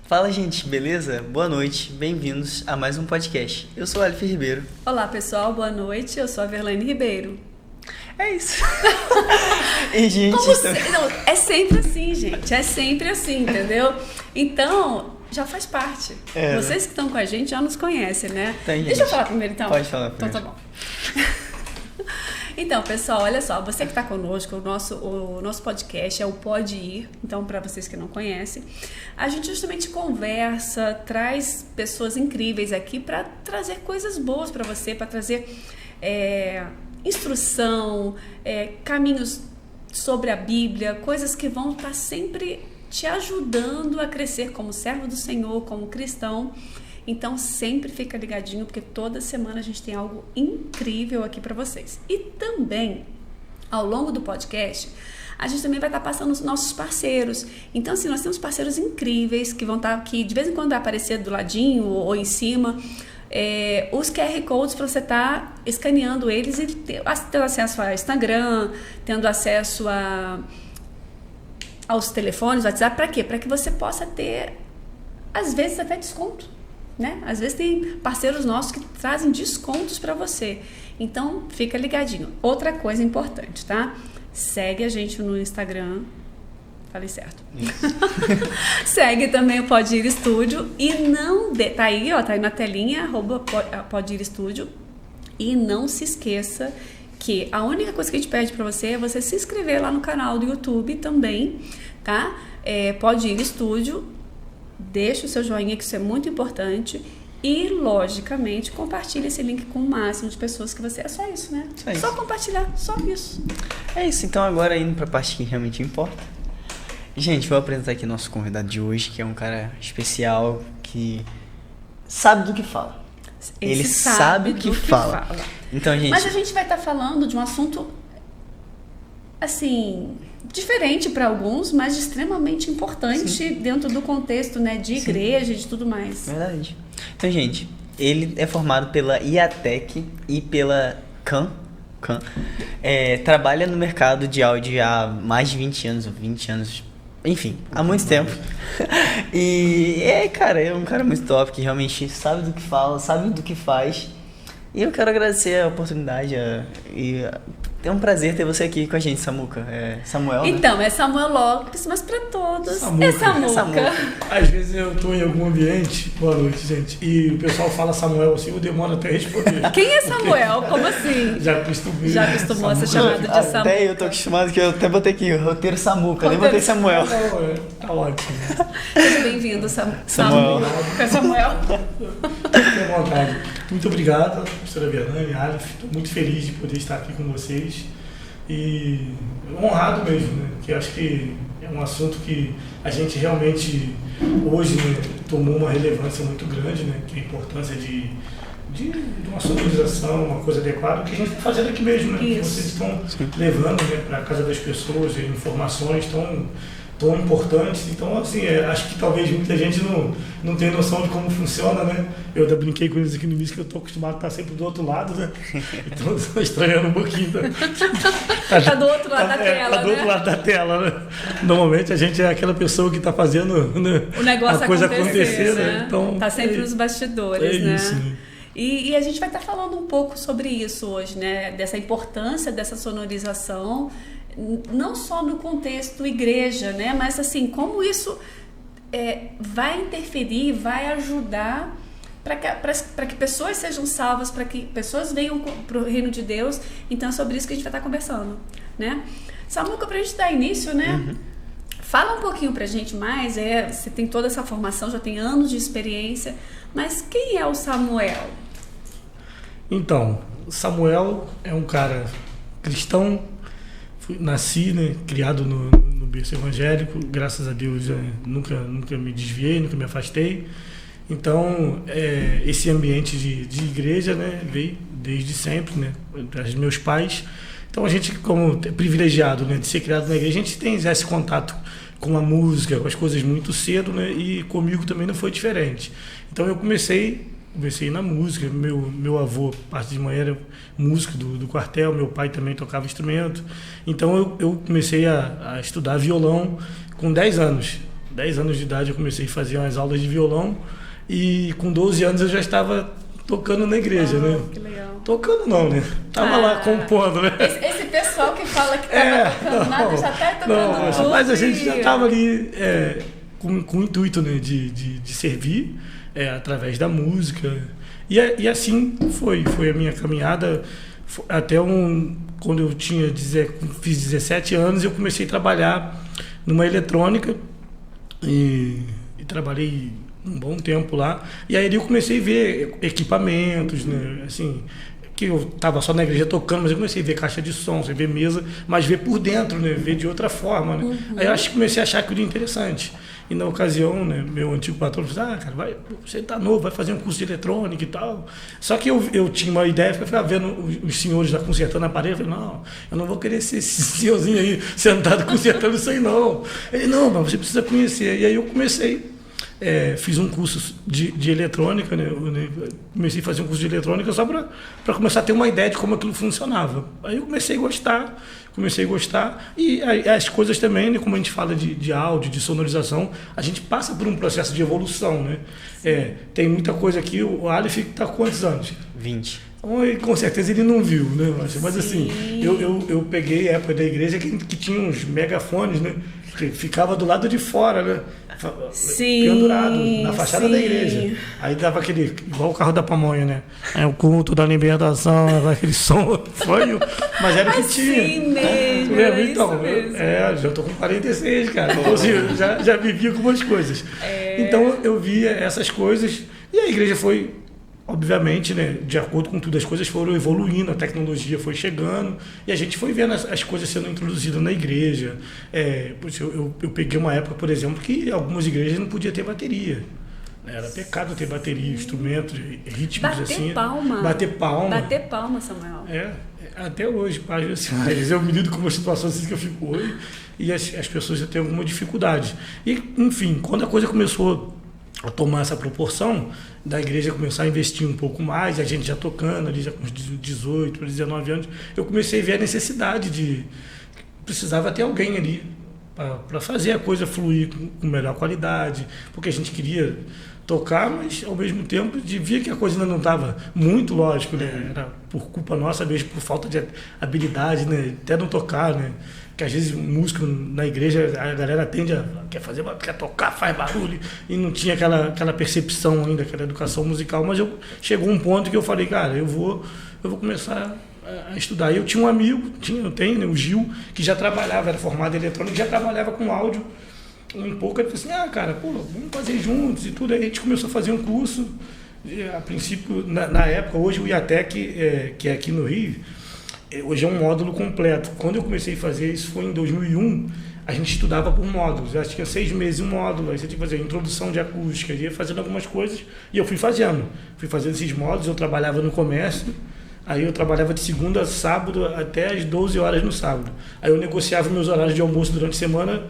Fala, gente, beleza? Boa noite, bem-vindos a mais um podcast. Eu sou o Aleph Ribeiro. Olá, pessoal, boa noite. Eu sou a Verlaine Ribeiro. É isso. E, gente, Não, é sempre assim, gente. É sempre assim, entendeu? Então, já faz parte. Vocês que estão com a gente já nos conhecem, né? Tem, Deixa eu falar primeiro, então. Pode falar primeiro. Então, tá bom. Então, pessoal, olha só, você que está conosco, o nosso podcast é o Pode Ir. Então, para vocês que não conhecem, a gente justamente conversa, traz pessoas incríveis aqui para trazer coisas boas para você, para trazer instrução, caminhos sobre a Bíblia, coisas que vão estar sempre te ajudando a crescer como servo do Senhor, como cristão. Então sempre fica ligadinho, porque toda semana a gente tem algo incrível aqui para vocês. E também, ao longo do podcast, a gente também vai estar passando os nossos parceiros. Então, assim, nós temos parceiros incríveis que vão estar aqui, de vez em quando vai aparecer do ladinho ou em cima, os QR Codes para você estar escaneando eles e tendo acesso ao Instagram, tendo acesso aos telefones, WhatsApp. Para quê? Para que você possa ter, às vezes, até desconto. Né? Às vezes tem parceiros nossos que trazem descontos para você. Então, fica ligadinho. Outra coisa importante, tá? Segue a gente no Instagram. Falei certo. Segue também o Pode Ir Estúdio. E não... Tá aí, ó. Tá aí na telinha, @Pode Ir Estúdio. E não se esqueça que a única coisa que a gente pede para você é você se inscrever lá no canal do YouTube também, tá? Pode Ir Estúdio. Deixa o seu joinha, que isso é muito importante. E, logicamente, compartilhe esse link com o máximo de pessoas que você... É só isso, né? Só compartilhar, só isso. É isso, então agora indo pra parte que realmente importa. Gente, vou apresentar aqui nosso convidado de hoje, que é um cara especial, que sabe do que fala. Ele sabe do que fala. Então, gente... Mas a gente vai estar falando de um assunto, assim... diferente para alguns, mas extremamente importante dentro do contexto, né, de igreja e de tudo mais. Verdade. Então, gente, ele é formado pela IATEC e pela CAN. Trabalha no mercado de áudio há mais de 20 anos, enfim, há muito tempo. E cara, é um cara muito top, que realmente sabe do que fala, sabe do que faz. E eu quero agradecer a oportunidade é um prazer ter você aqui com a gente, Samuca. Samuel, né? Então, é Samuel Lopes, mas para todos Samuca. é Samuca. Às vezes eu estou em algum ambiente, boa noite, gente, e o pessoal fala Samuel assim, eu demoro até responder. Quem é Samuel? Como assim? Já acostumei. Já acostumou a ser chamado de Samuel. Até eu tô acostumado, que eu até botei aqui, roteiro Samuca, nem botei Samuel. Tá ótimo. Seja bem-vindo, Samuel. Samuel. Fique à vontade. Muito obrigado, professora Verlaine, Aleph. Estou muito feliz de poder estar aqui com vocês. E honrado mesmo, né? Que acho que é um assunto que a gente realmente hoje, né, tomou uma relevância muito grande, né? Que é a importância de uma sonorização, uma coisa adequada, que a gente está fazendo aqui mesmo, né? Que vocês estão levando, né, para a casa das pessoas informações tão importantes. Então, assim, acho que talvez muita gente não tenha noção de como funciona, né? Eu ainda brinquei com eles aqui no início, que eu estou acostumado a estar sempre do outro lado, né? Então, estou estranhando um pouquinho. Tá do outro lado da tela, tá do outro lado da tela, né? Normalmente, a gente é aquela pessoa que está fazendo, né, o negócio a coisa acontecer, né? Então, tá sempre nos bastidores, né? Isso, né? E a gente vai estar falando um pouco sobre isso hoje, né? Dessa importância dessa sonorização, não só no contexto igreja, né? Mas assim, como isso vai interferir, vai ajudar para que pessoas sejam salvas, para que pessoas venham para o reino de Deus. Então é sobre isso que a gente vai estar conversando, né? Samuca, para a gente dar início, né? Uhum. Fala um pouquinho pra gente mais, você tem toda essa formação, já tem anos de experiência, mas quem é o Samuel? Então, Samuel é um cara cristão, nasci, né, criado no berço evangélico, graças a Deus nunca me desviei, nunca me afastei. Então, esse ambiente de igreja, né, veio desde sempre, né, dos meus pais. Então, a gente, como é privilegiado, né, de ser criado na igreja, a gente tem já esse contato com a música, com as coisas muito cedo, né, e comigo também não foi diferente. Então, eu comecei na música. Meu avô, parte de manhã, era músico do quartel, meu pai também tocava instrumento. Então eu comecei a estudar violão com 10 anos. 10 anos de idade eu comecei a fazer umas aulas de violão e com 12 anos eu já estava tocando na igreja, né? Que legal. Tocando não, né? Tava lá compondo, né? Esse pessoal que fala que tá tocando nada já tá tocando tudo. Mas a gente já estava ali com o intuito, né, de servir através da música. E assim foi a minha caminhada até quando eu fiz 17 anos, eu comecei a trabalhar numa eletrônica e trabalhei um bom tempo lá. E aí eu comecei a ver equipamentos, né? Assim, que eu estava só na igreja tocando, mas eu comecei a ver caixa de som, ver mesa, mas ver por dentro, né? Ver de outra forma, né? Aí eu comecei a achar aquilo interessante. E na ocasião, né, meu antigo patrão falou, cara, você tá novo, vai fazer um curso de eletrônica e tal. Só que eu tinha uma ideia, eu ficava vendo os senhores lá consertando a parede, eu falei, não, eu não vou querer ser esse senhorzinho aí sentado consertando isso aí, não. Ele, não, mas você precisa conhecer. E aí eu comecei, fiz um curso de eletrônica, né? Comecei a fazer um curso de eletrônica só para começar a ter uma ideia de como aquilo funcionava. Aí eu comecei a gostar, e as coisas também, né, como a gente fala de áudio, de sonorização, a gente passa por um processo de evolução, né? Tem muita coisa aqui, o Aleph está com quantos anos? 20. Então, com certeza ele não viu, né? Mas assim, eu peguei a época da igreja que tinha uns megafones, né? Que ficava do lado de fora, né? Pendurado na fachada da igreja. Aí dava aquele, igual o carro da pamonha, né? O culto da libertação, aquele som fanho, mas era o que tinha. Sim mesmo, então, já tô com 46, cara. Então, assim, já vivi algumas coisas. Então eu via essas coisas e a igreja foi, obviamente, né, de acordo com tudo, as coisas foram evoluindo, a tecnologia foi chegando e a gente foi vendo as coisas sendo introduzidas na igreja. Eu peguei uma época, por exemplo, que algumas igrejas não podiam ter bateria. Era pecado ter bateria, instrumentos, ritmos assim. Bater palma, Samuel. Até hoje, assim, eu me lido com uma situação assim que eu fico hoje e as pessoas já têm alguma dificuldade. E, enfim, quando a coisa começou a tomar essa proporção, da igreja começar a investir um pouco mais, a gente já tocando ali, já com 18, 19 anos, eu comecei a ver a necessidade precisava ter alguém ali para fazer a coisa fluir com melhor qualidade, porque a gente queria tocar, mas ao mesmo tempo via que a coisa ainda não estava muito lógico, né? Era por culpa nossa, mesmo por falta de habilidade, né? Até não tocar, né? Que às vezes músico na igreja, a galera quer tocar, faz barulho, e não tinha aquela percepção ainda, aquela educação musical, mas chegou um ponto que eu falei, cara, eu vou começar a estudar. E eu tinha um amigo, eu tenho, né, o Gil, que já trabalhava, era formado em eletrônica, já trabalhava com áudio um pouco. Ele falou assim, cara, vamos fazer juntos e tudo. Aí a gente começou a fazer um curso, a princípio, na época, hoje o IATEC, que é aqui no Rio, hoje é um módulo completo. Quando eu comecei a fazer isso foi em 2001, a gente estudava por módulos. Eu acho que tinha 6 meses um módulo, aí você tinha que fazer introdução de acústica, ia fazendo algumas coisas, e eu fui fazendo esses módulos. Eu trabalhava no comércio, aí eu trabalhava de segunda a sábado até às 12 horas no sábado. Aí eu negociava meus horários de almoço durante a semana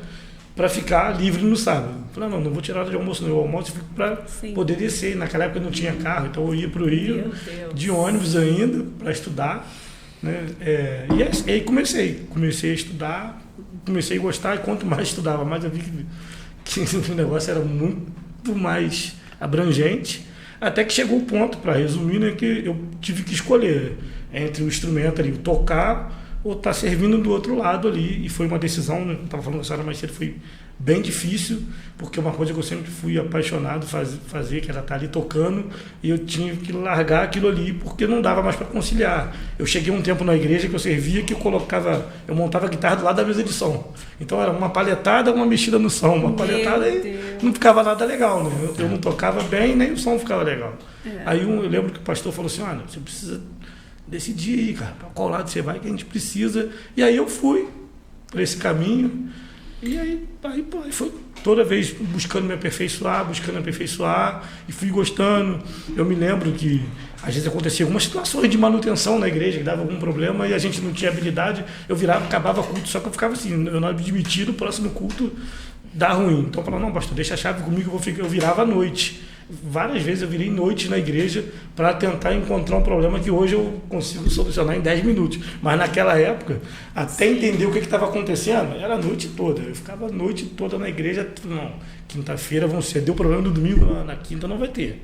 para ficar livre no sábado. Falei, não vou tirar hora de almoço, não. Eu almoço para poder descer. Naquela época não tinha carro, então eu ia para o Rio, de ônibus ainda, para estudar. Né? E aí comecei a estudar, comecei a gostar, e quanto mais estudava, mais eu vi que o negócio era muito mais abrangente, até que chegou o ponto, para resumir, né, que eu tive que escolher entre o instrumento ali, o tocar, ou estar servindo do outro lado ali, e foi uma decisão, né, estava falando com a senhora mais cedo, foi bem difícil, porque é uma coisa que eu sempre fui apaixonado fazer, que era estar ali tocando, e eu tinha que largar aquilo ali, porque não dava mais para conciliar. Eu cheguei um tempo na igreja que eu servia, que eu montava a guitarra do lado da mesa de som. Então era uma palhetada, uma mexida no som, uma palhetada, e não ficava nada legal, né? Eu não tocava bem, nem o som ficava legal. Aí eu lembro que o pastor falou assim, olha, você precisa decidir aí, cara, para qual lado você vai, que a gente precisa. E aí eu fui por esse caminho. E aí foi toda vez buscando me aperfeiçoar, e fui gostando. Eu me lembro que às vezes acontecia algumas situações de manutenção na igreja, que dava algum problema e a gente não tinha habilidade, eu virava, acabava culto, só que eu ficava assim, eu não admitia no próximo culto dar ruim. Então eu falava, não, pastor, deixa a chave comigo, eu virava à noite. várias vezes eu virei noite na igreja para tentar encontrar um problema que hoje eu consigo solucionar em 10 minutos. Mas naquela época, até entender o que estava acontecendo, era a noite toda. Eu ficava a noite toda na igreja, não, quinta-feira vão ser, deu problema no domingo, na quinta não vai ter.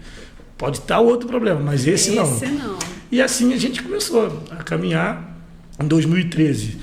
Pode estar outro problema, mas esse não. E assim a gente começou a caminhar. Em 2013,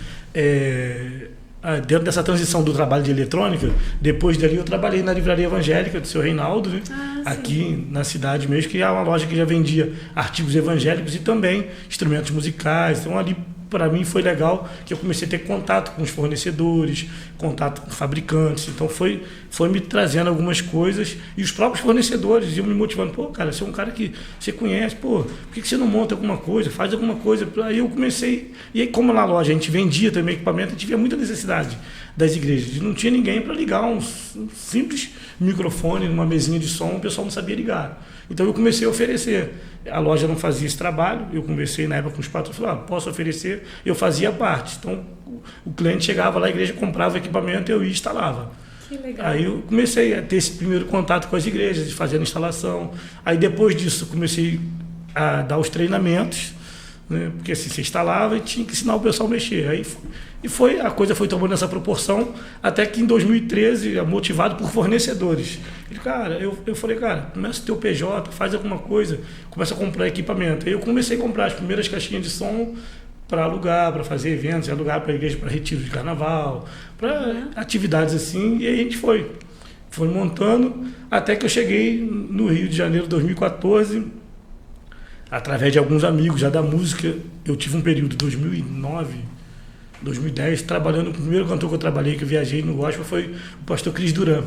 dentro dessa transição do trabalho de eletrônica, depois dali eu trabalhei na livraria evangélica do seu Reinaldo, né? Aqui na cidade mesmo, que é uma loja que já vendia artigos evangélicos e também instrumentos musicais. Então ali para mim foi legal que eu comecei a ter contato com os fornecedores, contato com fabricantes. Então foi me trazendo algumas coisas e os próprios fornecedores iam me motivando. Pô, cara, você é um cara que você conhece, pô, por que você não monta alguma coisa, faz alguma coisa? Aí eu comecei, e aí como na loja a gente vendia também equipamento, a gente via muita necessidade das igrejas. E não tinha ninguém para ligar um simples microfone numa mesinha de som, o pessoal não sabia ligar. Então eu comecei a oferecer. A loja não fazia esse trabalho, eu conversei na época com os patrões, falei, posso oferecer, eu fazia a parte. Então o cliente chegava lá, a igreja comprava o equipamento e eu ia e instalava. Que legal. Aí eu comecei a ter esse primeiro contato com as igrejas, fazendo instalação. Aí depois disso comecei a dar os treinamentos, né? Porque assim, você instalava e tinha que ensinar o pessoal a mexer. Aí a coisa foi tomando essa proporção, até que em 2013, motivado por fornecedores. Eu falei, cara, começa o teu PJ, faz alguma coisa, começa a comprar equipamento. Aí eu comecei a comprar as primeiras caixinhas de som para alugar, para fazer eventos, alugar para a igreja, para retiro de carnaval, para atividades assim, e aí a gente foi montando, até que eu cheguei no Rio de Janeiro, 2014, através de alguns amigos já da música. Eu tive um período, 2009, 2010, trabalhando. O primeiro cantor que eu trabalhei, que eu viajei no gospel, foi o pastor Cris Duran.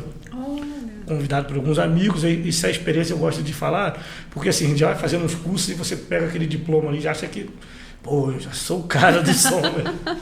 Convidado por alguns amigos, e essa experiência eu gosto de falar, porque assim, a gente já vai fazendo uns cursos e você pega aquele diploma ali e já acha que, pô, eu já sou o cara do som, né?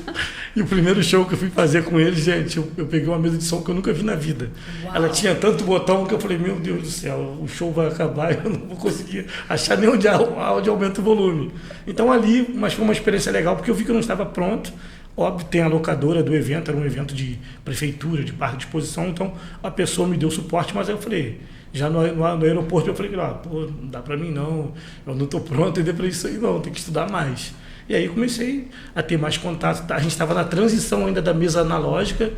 E o primeiro show que eu fui fazer com eles, gente, eu peguei uma mesa de som que eu nunca vi na vida. Uau. Ela tinha tanto botão que eu falei, meu Deus do céu, o show vai acabar e eu não vou conseguir achar nem onde aumenta o volume. Então ali, mas foi uma experiência legal, porque eu vi que eu não estava pronto. Óbvio, tem a locadora do evento, era um evento de prefeitura, de parque de exposição, então a pessoa me deu suporte, mas aí eu falei, já no aeroporto eu falei, pô, não dá pra mim não, eu não tô pronto ainda pra isso aí não, tem que estudar mais. E aí comecei a ter mais contato, a gente estava na transição ainda da mesa analógica,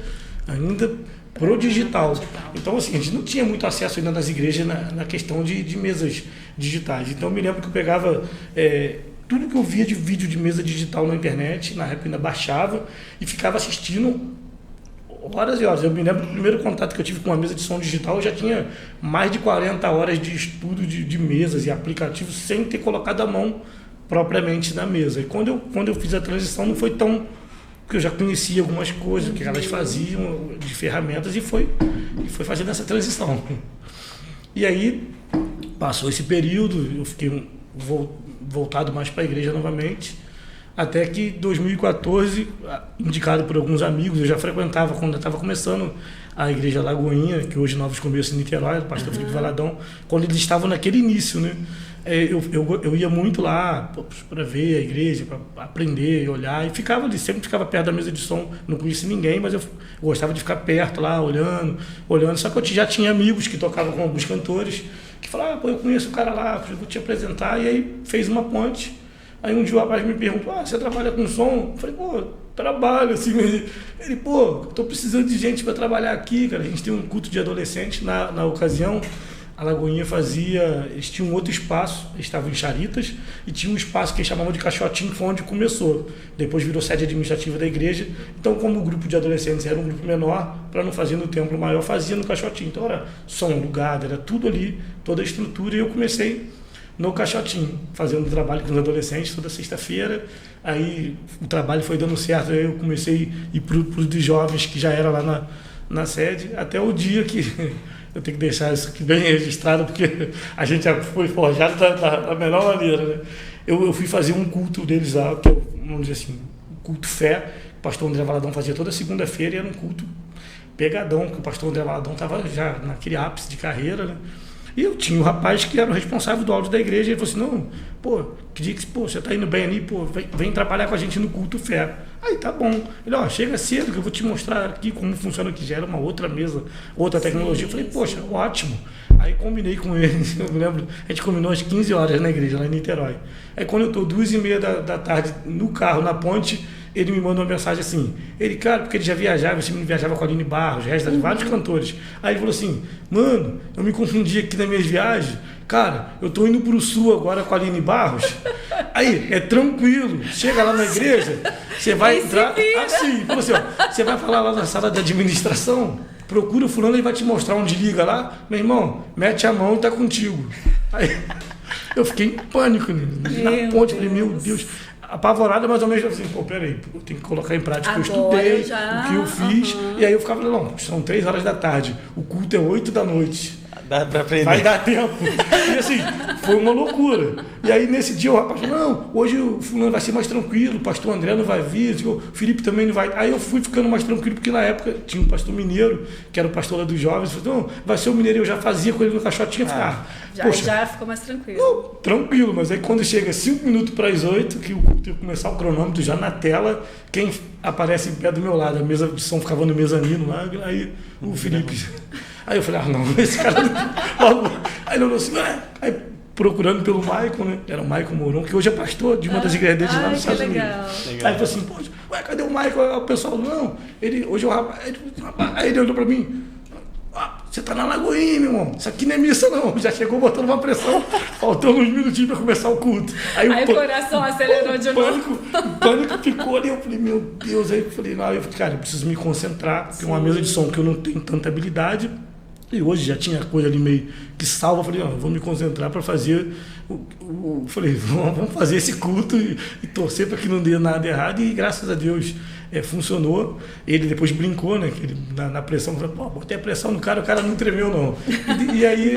ainda pro digital. Então assim, a gente não tinha muito acesso ainda nas igrejas na questão de mesas digitais. Então eu me lembro que eu pegava... tudo que eu via de vídeo de mesa digital na internet, na época ainda baixava e ficava assistindo horas e horas. Eu me lembro do primeiro contato que eu tive com uma mesa de som digital, eu já tinha mais de 40 horas de estudo de mesas e aplicativos sem ter colocado a mão propriamente na mesa. E quando eu fiz a transição não foi tão... porque eu já conhecia algumas coisas que elas faziam de ferramentas e foi fazendo essa transição. E aí passou esse período, eu fiquei voltado mais para a igreja novamente, até que 2014, indicado por alguns amigos, eu já frequentava quando eu estava começando a igreja Lagoinha, que hoje Novos Começos em Niterói, do pastor Felipe Valadão, quando eles estavam naquele início, né? Eu ia muito lá para ver a igreja, para aprender, olhar, e sempre ficava perto da mesa de som, não conhecia ninguém, mas eu gostava de ficar perto lá, olhando, só que eu já tinha amigos que tocavam com alguns cantores, que falavam, pô, eu conheço o cara lá, vou te apresentar, e aí fez uma ponte. Aí um dia o rapaz me perguntou, você trabalha com som? Eu falei, pô, trabalho, assim. Ele, pô, tô precisando de gente para trabalhar aqui, cara. A gente tem um culto de adolescente na ocasião. A Lagoinha eles tinham um outro espaço, eles estavam em Charitas, e tinha um espaço que eles chamavam de Caixotinho, que foi onde começou. Depois virou sede administrativa da igreja. Então, como o grupo de adolescentes era um grupo menor, para não fazer no templo maior, fazia no Caixotinho. Então, era som, lugar, era tudo ali, toda a estrutura, e eu comecei no Caixotinho, fazendo trabalho com os adolescentes toda sexta-feira. Aí o trabalho foi dando certo, aí eu comecei a ir para os de jovens, que já era lá na sede, até o dia que eu tenho que deixar isso aqui bem registrado, porque a gente já foi forjado da melhor maneira, né? Eu fui fazer um culto deles lá, que vamos dizer assim, um culto fé, o pastor André Valadão fazia toda segunda-feira, e era um culto pegadão, que o pastor André Valadão estava já naquele ápice de carreira, né? E eu tinha um rapaz que era o responsável do áudio da igreja, e ele falou assim, não, pô, que dia que você tá indo bem ali, pô, vem trabalhar com a gente no culto fé. Aí tá bom. Ele, chega cedo que eu vou te mostrar aqui como funciona aqui, já era uma outra mesa, outra tecnologia. Eu falei, poxa, ótimo. Aí combinei com ele, eu me lembro, a gente combinou às 15 horas na igreja, lá em Niterói. Aí quando eu tô 2h30 da tarde no carro, na ponte, ele me manda uma mensagem assim, cara, porque ele já viajava, esse menino viajava com a Aline Barros, vários cantores. Aí ele falou assim, mano, eu me confundi aqui nas minhas viagens, cara, eu tô indo pro sul agora com a Aline Barros, aí, é tranquilo, chega lá na igreja, você vai entrar, assim, falou assim, você vai falar lá na sala de administração, procura o fulano, ele vai te mostrar onde liga lá, meu irmão, mete a mão e tá contigo. Aí, eu fiquei em pânico, né? Na ponte, falei, meu Deus, apavorada, mas ao mesmo tempo assim, peraí, eu tenho que colocar em prática o que eu estudei, o que eu fiz, e aí eu ficava, não, são 3 horas da tarde, o culto é 8 da noite. Dá pra aprender. Vai dar tempo. E assim, foi uma loucura. E aí nesse dia o rapaz falou, não, hoje o fulano vai ser mais tranquilo, o pastor André não vai vir, o Felipe também não vai. Aí eu fui ficando mais tranquilo, porque na época tinha um pastor mineiro, que era o pastor lá dos jovens, falou, não, vai ser o mineiro, eu já fazia com ele no caixotinho, já ficou mais tranquilo. Não, tranquilo, mas aí quando chega 5 minutos para as 8, que o culto ia começar o cronômetro já na tela, quem aparece em pé do meu lado, a mesa de som ficava no mezanino lá, aí o Felipe... Aí eu falei, não, esse cara logo. Aí ele olhou assim, aí procurando pelo Maicon, né? Era o Maicon Mourão, que hoje é pastor de uma das igrejas dele lá nos Estados Unidos. Aí ele falou assim, poxa, cadê o Maicon? Aí o pessoal, não, hoje é o rapaz. Aí ele olhou pra mim, você tá na Lagoinha, meu irmão, isso aqui não é missa não. Já chegou botando uma pressão, faltando uns minutinhos pra começar o culto. Aí o coração acelerou de novo. O pânico ficou ali, eu falei, meu Deus, aí eu falei, cara, eu preciso me concentrar, porque é uma mesa de som que eu não tenho tanta habilidade. E hoje já tinha coisa ali meio que salva. Eu falei, eu vou me concentrar para fazer falei, vamos fazer esse culto e torcer para que não dê nada errado. E graças a Deus funcionou. Ele depois brincou, né? Que ele, na pressão, falou, botei a pressão no cara, o cara não tremeu, não. E aí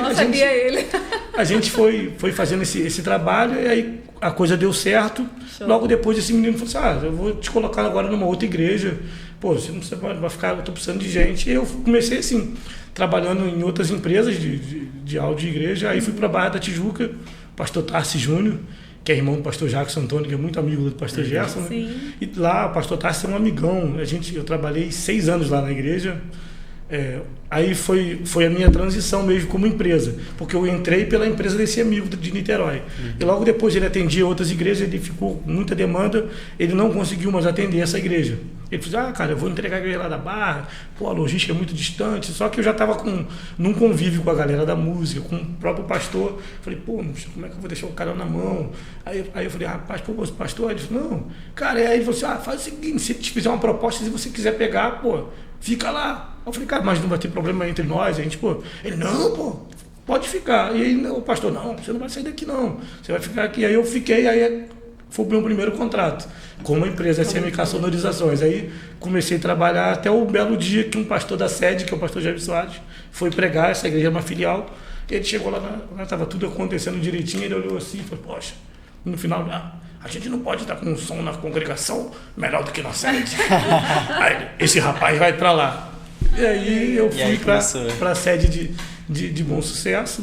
a gente foi fazendo esse trabalho e aí a coisa deu certo. Show. Logo depois esse menino falou assim, eu vou te colocar agora numa outra igreja. Pô, você vai ficar, eu tô precisando de gente. E eu comecei assim, trabalhando em outras empresas de áudio de igreja. Aí fui para a Barra da Tijuca, pastor Tarci Júnior, que é irmão do pastor Jackson Antônio, que é muito amigo do pastor Gerson. Né? E lá o pastor Tarci é um amigão. Eu trabalhei 6 anos lá na igreja. Aí foi a minha transição mesmo como empresa, porque eu entrei pela empresa desse amigo de Niterói. E logo depois ele atendia outras igrejas, ele ficou com muita demanda, ele não conseguiu mais atender essa igreja. Ele falou, cara, eu vou entregar a igreja lá da Barra, a logística é muito distante, só que eu já estava num convívio com a galera da música, com o próprio pastor. Falei, como é que eu vou deixar o cara na mão? Aí eu falei, rapaz, pastor, ele falou, não, cara, aí ele falou assim, faz o seguinte, se ele te fizer uma proposta, se você quiser pegar, fica lá. Eu falei, cara, mas não vai ter problema entre nós, a gente, ele, não, pode ficar. E aí o pastor, não, você não vai sair daqui não, você vai ficar aqui. Aí eu fiquei, aí foi o meu primeiro contrato com uma empresa, SMK Sonorizações. Aí comecei a trabalhar até o belo dia que um pastor da sede, que é o pastor Jair Soares, foi pregar, essa igreja é uma filial, e ele chegou lá, estava tudo acontecendo direitinho, ele olhou assim e falou, poxa, no final, a gente não pode estar com um som na congregação melhor do que na sede. Aí esse rapaz vai para lá. E aí eu fui para a sede de Bom Sucesso,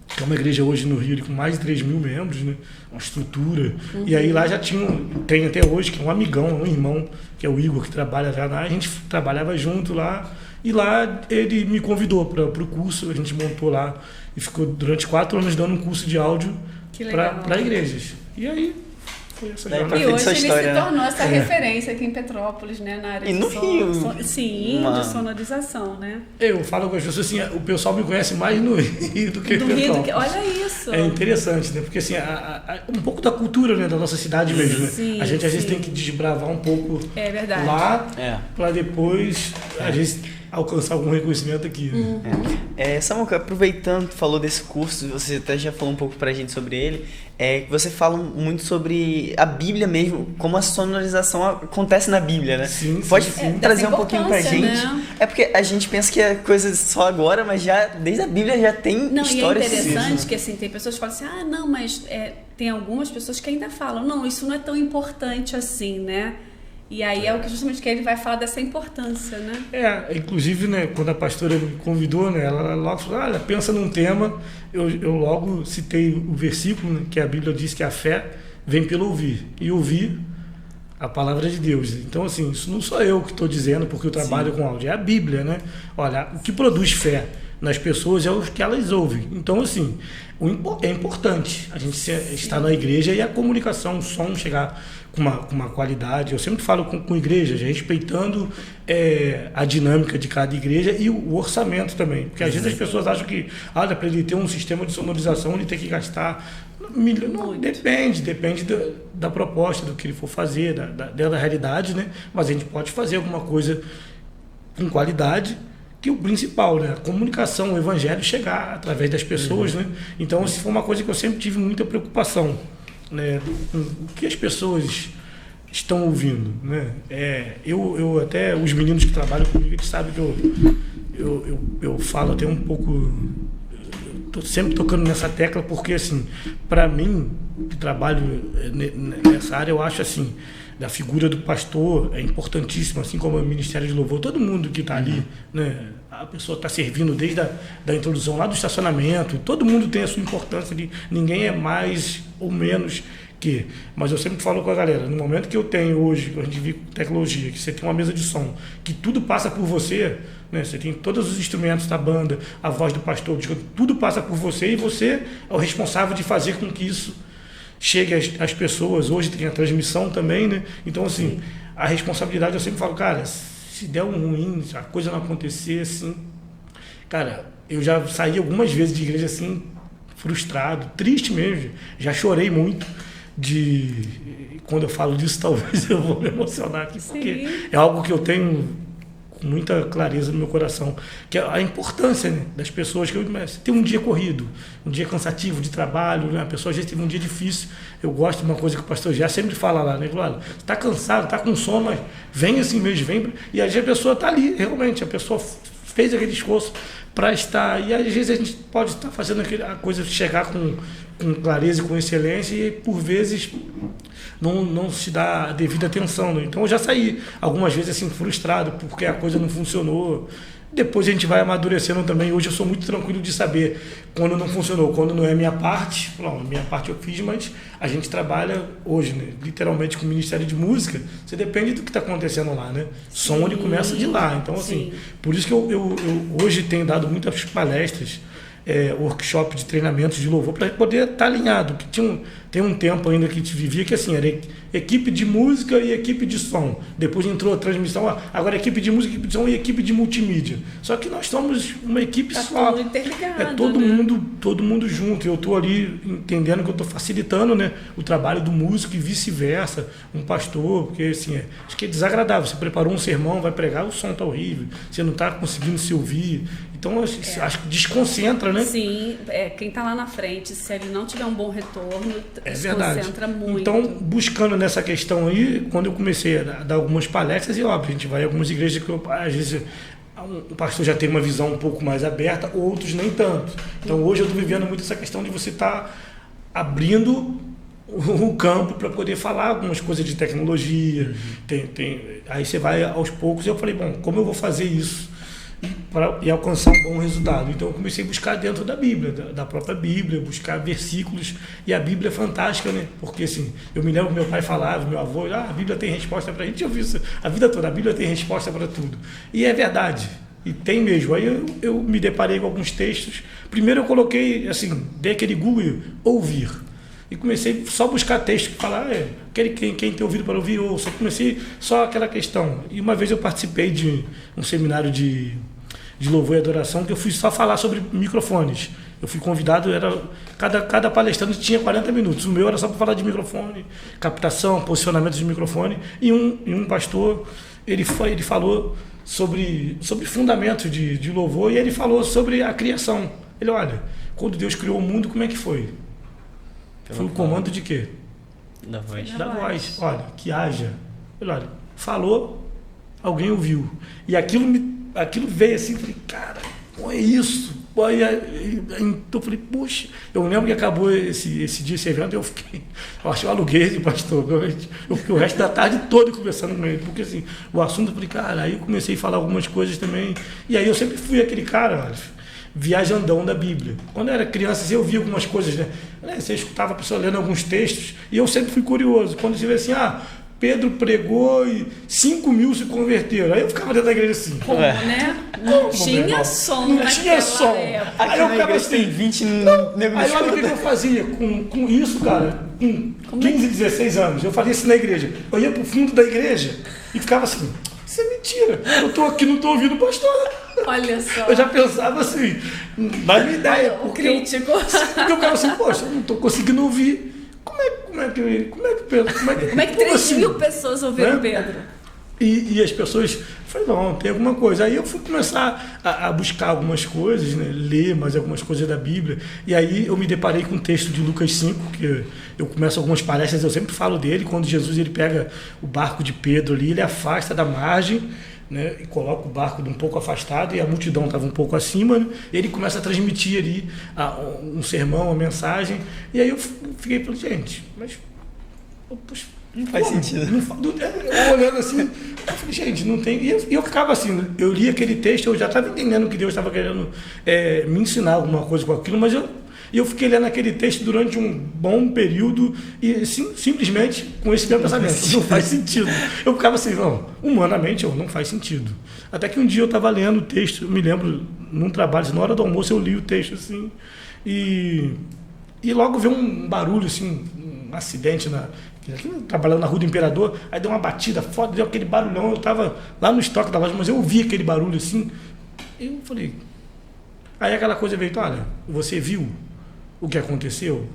que é uma igreja hoje no Rio com mais de 3 mil membros, né? Uma estrutura. E aí lá já tem até hoje, que é um amigão, um irmão, que é o Igor, que trabalha já lá. A gente trabalhava junto lá. E lá ele me convidou para o curso, a gente montou lá e ficou durante 4 anos dando um curso de áudio para igrejas. E aí... E hoje ele se tornou essa referência aqui em Petrópolis, né, na área de Rio. De sonorização, né? Eu falo com as pessoas assim, o pessoal me conhece mais no Rio do que em Petrópolis. Olha isso! É interessante, né? Porque assim, um pouco da cultura, né, da nossa cidade mesmo, né? A gente às vezes tem que desbravar um pouco lá, para depois a gente alcançar algum reconhecimento aqui. Né? Samuca, aproveitando que falou desse curso, você até já falou um pouco pra gente sobre ele, você fala muito sobre a Bíblia mesmo, como a sonorização acontece na Bíblia, né? Sim, Pode trazer um pouquinho pra gente? Né? É porque a gente pensa que é coisa só agora, mas já desde a Bíblia já tem histórias. E é interessante que assim, tem pessoas que falam assim, não, mas tem algumas pessoas que ainda falam, não, isso não é tão importante assim, né? E aí é o que justamente que ele vai falar dessa importância, né? Inclusive, né, quando a pastora me convidou, né, ela logo falou, olha, pensa num tema, eu logo citei o versículo, né, que a Bíblia diz que a fé vem pelo ouvir, e ouvir a palavra de Deus. Então, assim, isso não sou eu que estou dizendo, porque eu trabalho com áudio, é a Bíblia, né? Olha, o que produz fé nas pessoas é o que elas ouvem. Então, assim, é importante a gente estar na igreja e a comunicação, o som chegar com uma qualidade. Eu sempre falo com igrejas, respeitando a dinâmica de cada igreja e o orçamento também. Porque às vezes as pessoas acham que, para ele ter um sistema de sonorização, ele tem que gastar... Não, depende da proposta, do que ele for fazer, da realidade, né? Mas a gente pode fazer alguma coisa com qualidade, que o principal, né? A comunicação, o evangelho chegar através das pessoas, né? Então, isso foi uma coisa que eu sempre tive muita preocupação, né? O que as pessoas estão ouvindo, né? Eu até, os meninos que trabalham comigo, eles sabem que eu falo até um pouco... Estou sempre tocando nessa tecla porque, assim, para mim, que trabalho nessa área, eu acho, assim, da figura do pastor é importantíssima, assim como o Ministério de Louvor, todo mundo que está ali, né? A pessoa está servindo desde da introdução lá do estacionamento, todo mundo tem a sua importância ali, ninguém é mais ou menos que... Mas eu sempre falo com a galera, no momento que eu tenho hoje, que a gente vive com tecnologia, que você tem uma mesa de som, que tudo passa por você... Né? Você tem todos os instrumentos da banda, a voz do pastor, tudo passa por você e você é o responsável de fazer com que isso chegue às pessoas. Hoje tem a transmissão também, né? Então, assim, a responsabilidade, eu sempre falo, cara, se der um ruim, se a coisa não acontecer, assim... Cara, eu já saí algumas vezes de igreja, assim, frustrado, triste mesmo. Já chorei muito quando eu falo disso, talvez eu vou me emocionar aqui, porque é algo que eu tenho... com muita clareza no meu coração, que é a importância, né, das pessoas, que você tem um dia corrido, um dia cansativo de trabalho, né, a pessoa às vezes teve um dia difícil. Eu gosto de uma coisa que o pastor já sempre fala lá, né, olha, você está cansado, está com sono, mas vem assim mesmo, vem, e às vezes a pessoa está ali, realmente, a pessoa fez aquele esforço para estar, e às vezes a gente pode estar fazendo a coisa chegar com clareza e com excelência, e por vezes não se dá a devida atenção, né? Então eu já saí algumas vezes assim frustrado porque a coisa não funcionou. Depois a gente vai amadurecendo também. Hoje eu sou muito tranquilo de saber quando não funcionou, quando não é minha parte. Não, minha parte eu fiz, mas a gente trabalha hoje, né, literalmente com o Ministério de Música. Você depende do que está acontecendo lá, né? Som ele começa de lá. Então, assim, por isso que eu hoje tenho dado muitas palestras, workshop de treinamentos de louvor, para poder estar alinhado. Que tem um tempo ainda que a gente vivia que assim, era equipe de música e equipe de som. Depois entrou a transmissão, agora equipe de música, equipe de som e equipe de multimídia. Só que nós somos uma equipe só. Tudo interligado, todo mundo junto. Eu estou ali entendendo que eu estou facilitando, né, o trabalho do músico e vice-versa, um pastor, porque assim, acho que é desagradável. Você preparou um sermão, vai pregar, o som está horrível, você não está conseguindo se ouvir. Então, acho que desconcentra, né? Sim, quem está lá na frente, se ele não tiver um bom retorno, desconcentra muito. Então, buscando nessa questão aí, quando eu comecei a dar algumas palestras, e óbvio, a gente vai em algumas igrejas que às vezes o pastor já tem uma visão um pouco mais aberta, outros nem tanto. Então, hoje eu estou vivendo muito essa questão de você estar abrindo o campo para poder falar algumas coisas de tecnologia. Aí você vai aos poucos, e eu falei, bom, como eu vou fazer isso e alcançar um bom resultado? Então eu comecei a buscar dentro da Bíblia, da própria Bíblia, buscar versículos, e a Bíblia é fantástica, né? Porque assim, eu me lembro que meu pai falava, meu avô, a Bíblia tem resposta para a gente. Eu vi isso a vida toda, a Bíblia tem resposta para tudo, e é verdade, e tem mesmo. Aí eu me deparei com alguns textos. Primeiro eu coloquei assim, dei aquele Google, ouvir, e comecei só a buscar texto que falar, quem tem ouvido para ouvir, ouça. Comecei só aquela questão. E uma vez eu participei de um seminário de louvor e adoração, que eu fui só falar sobre microfones. Eu fui convidado, cada palestrante tinha 40 minutos. O meu era só para falar de microfone, captação, posicionamento de microfone. E um pastor, ele falou sobre fundamentos de louvor, e ele falou sobre a criação. Ele, olha, quando Deus criou o mundo, como é que foi? Foi o comando de quê? Da voz. Da voz. Olha, que haja. Ele, olha, falou, alguém ouviu. E aquilo veio assim, falei, cara, é isso. Então eu falei, poxa, eu lembro que acabou esse dia, esse evento, eu acho que eu aluguei esse pastor, eu fiquei o resto da tarde toda conversando com ele, porque assim, o assunto, eu falei, cara, aí eu comecei a falar algumas coisas também, e aí eu sempre fui aquele cara, olha, viajandão da Bíblia. Quando eu era criança, eu via algumas coisas, né? Você escutava a pessoa lendo alguns textos, e eu sempre fui curioso, quando você vê assim, Pedro pregou e 5 mil se converteram. Aí eu ficava dentro da igreja assim. Como, né? Não tinha som. Não tinha som. Época. Aí eu ficava assim. Tem 20 negros. Aí olha o que eu fazia com isso, cara. Com 15, 16 anos. Eu fazia isso na igreja. Eu ia pro fundo da igreja e ficava assim. Isso é mentira. Eu tô aqui, não tô ouvindo o pastor. Olha só. Eu já pensava assim, na minha ideia. O crítico. Porque eu ficava assim, poxa, eu não tô conseguindo ouvir. Como é que 3 mil pessoas ouviram Pedro? E as pessoas, eu falei, não, tem alguma coisa. Aí eu fui começar a buscar algumas coisas, né, ler mais algumas coisas da Bíblia. E aí eu me deparei com o texto de Lucas 5, que eu começo algumas palestras, eu sempre falo dele, quando Jesus ele pega o barco de Pedro ali, ele afasta da margem, né, e coloca o barco um pouco afastado, e a multidão estava um pouco acima, né, ele começa a transmitir ali um sermão, uma mensagem, e aí eu fiquei falando, gente, mas poxa, não faz sentido. Eu olhando assim, eu falei, gente, não tem. E eu ficava assim, eu li aquele texto, eu já estava entendendo que Deus estava querendo me ensinar alguma coisa com aquilo, mas eu fiquei lendo aquele texto durante um bom período e simplesmente com esse meu pensamento, não faz sentido. Eu ficava assim, não, humanamente não faz sentido. Até que um dia eu estava lendo o texto, eu me lembro, num trabalho, na hora do almoço eu li o texto assim, e logo veio um barulho, assim, um acidente trabalhando na Rua do Imperador, aí deu uma batida foda, deu aquele barulhão, eu estava lá no estoque da loja, mas eu ouvi aquele barulho assim, e eu falei, aí aquela coisa veio, olha, você viu o que aconteceu,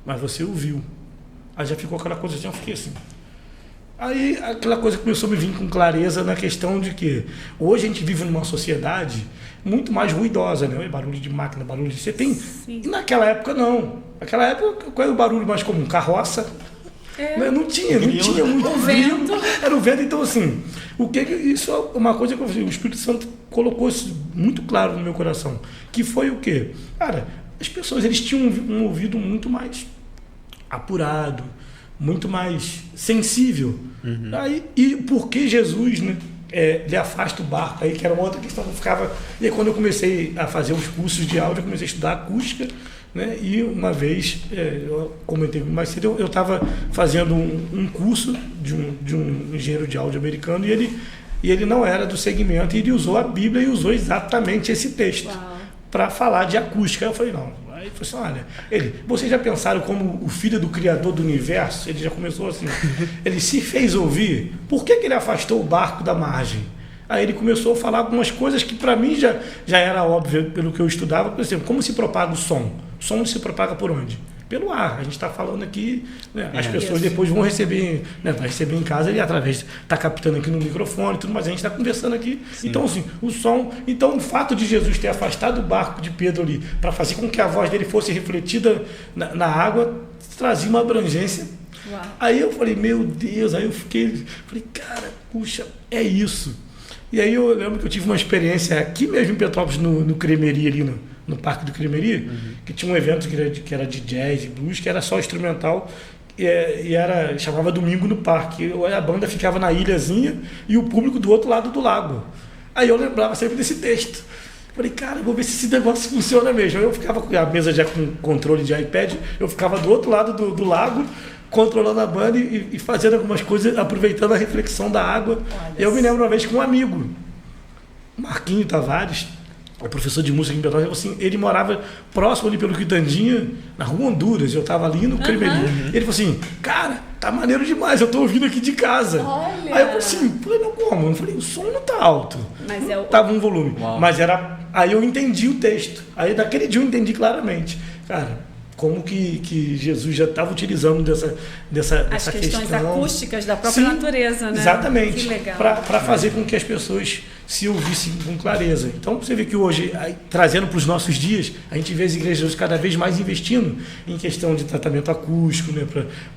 mas você o viu. Aí já ficou aquela coisa assim, eu fiquei assim. Aí aquela coisa começou a me vir com clareza na questão de que hoje a gente vive numa sociedade muito mais ruidosa, né? Barulho de máquina, barulho de... Você tem... Sim. E naquela época não. Naquela época, qual era o barulho mais comum? Carroça. Não tinha muito o vento. Era o vento, então assim, isso é uma coisa que o Espírito Santo colocou isso muito claro no meu coração, que foi o quê? Cara, as pessoas, eles tinham um ouvido muito mais apurado, muito mais sensível. Uhum. Aí, e por que Jesus, né, ele afasta o barco, aí que era uma outra questão que eu ficava... E aí quando eu comecei a fazer os cursos de áudio, eu comecei a estudar acústica, né? E uma vez, eu comentei mais cedo, eu estava fazendo um curso de um engenheiro de áudio americano, e ele não era do segmento, e ele usou a Bíblia e usou exatamente esse texto para falar de acústica. Aí eu falei, não. Aí ele falou assim, olha, vocês já pensaram como o filho do Criador do Universo? Ele já começou assim, ele se fez ouvir, por que ele afastou o barco da margem? Aí ele começou a falar algumas coisas que para mim já era óbvio pelo que eu estudava. Por exemplo, como se propaga o som? O som se propaga por onde? Pelo ar. A gente está falando aqui, né? As pessoas depois vão receber, né? Vai receber em casa e através está captando aqui no microfone e tudo, mas a gente está conversando aqui. Sim. Então, assim, o som. Então, o fato de Jesus ter afastado o barco de Pedro ali para fazer com que a voz dele fosse refletida na água, trazia uma abrangência. Uau. Aí eu falei, meu Deus, aí eu falei, cara, puxa, é isso. E aí eu lembro que eu tive uma experiência aqui mesmo em Petrópolis, no Cremeria, ali no Parque do Cremeria, que tinha um evento que era de jazz e blues, que era só instrumental, e chamava Domingo no Parque. A banda ficava na ilhazinha e o público do outro lado do lago. Aí eu lembrava sempre desse texto. Falei, cara, vou ver se esse negócio funciona mesmo. Aí eu ficava com a mesa já com controle de iPad, eu ficava do outro lado do lago, controlando a banda e fazendo algumas coisas, aproveitando a reflexão da água. Eu me lembro uma vez com um amigo, Marquinho Tavares, o professor de música em Petrópolis, assim, ele morava próximo ali pelo Quitandinha, na Rua Honduras, eu estava ali no Cremeria. Ele falou assim, cara, tá maneiro demais, eu tô ouvindo aqui de casa. Olha. Aí eu falei assim, não, como? Eu falei, o som não tá alto. Mas tava um volume. Uau. Mas aí eu entendi o texto. Aí daquele dia eu entendi claramente. Cara, como que Jesus já estava utilizando dessa as questões questão acústicas da própria natureza, né? Exatamente. Que legal. Para fazer com que as pessoas se ouvissem com clareza. Então, você vê que hoje, trazendo para os nossos dias, a gente vê as igrejas cada vez mais investindo em questão de tratamento acústico, né?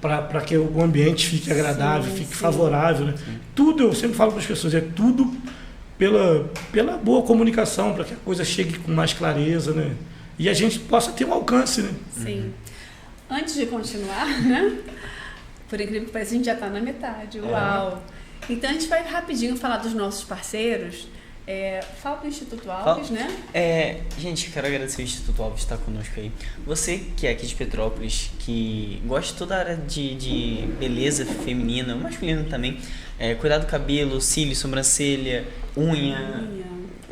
Para que o ambiente fique agradável, fique favorável. Né? Tudo, eu sempre falo para as pessoas, tudo pela boa comunicação, para que a coisa chegue com mais clareza, né? E a gente possa ter um alcance, né? Sim. Antes de continuar, né? Por incrível que pareça, a gente já está na metade. Uau! Então a gente vai rapidinho falar dos nossos parceiros. Fala do Instituto Alves, né? Gente, quero agradecer o Instituto Alves estar conosco aí. Você que é aqui de Petrópolis, que gosta de toda a área de beleza feminina, masculino também, cuidar do cabelo, cílio, sobrancelha, unha,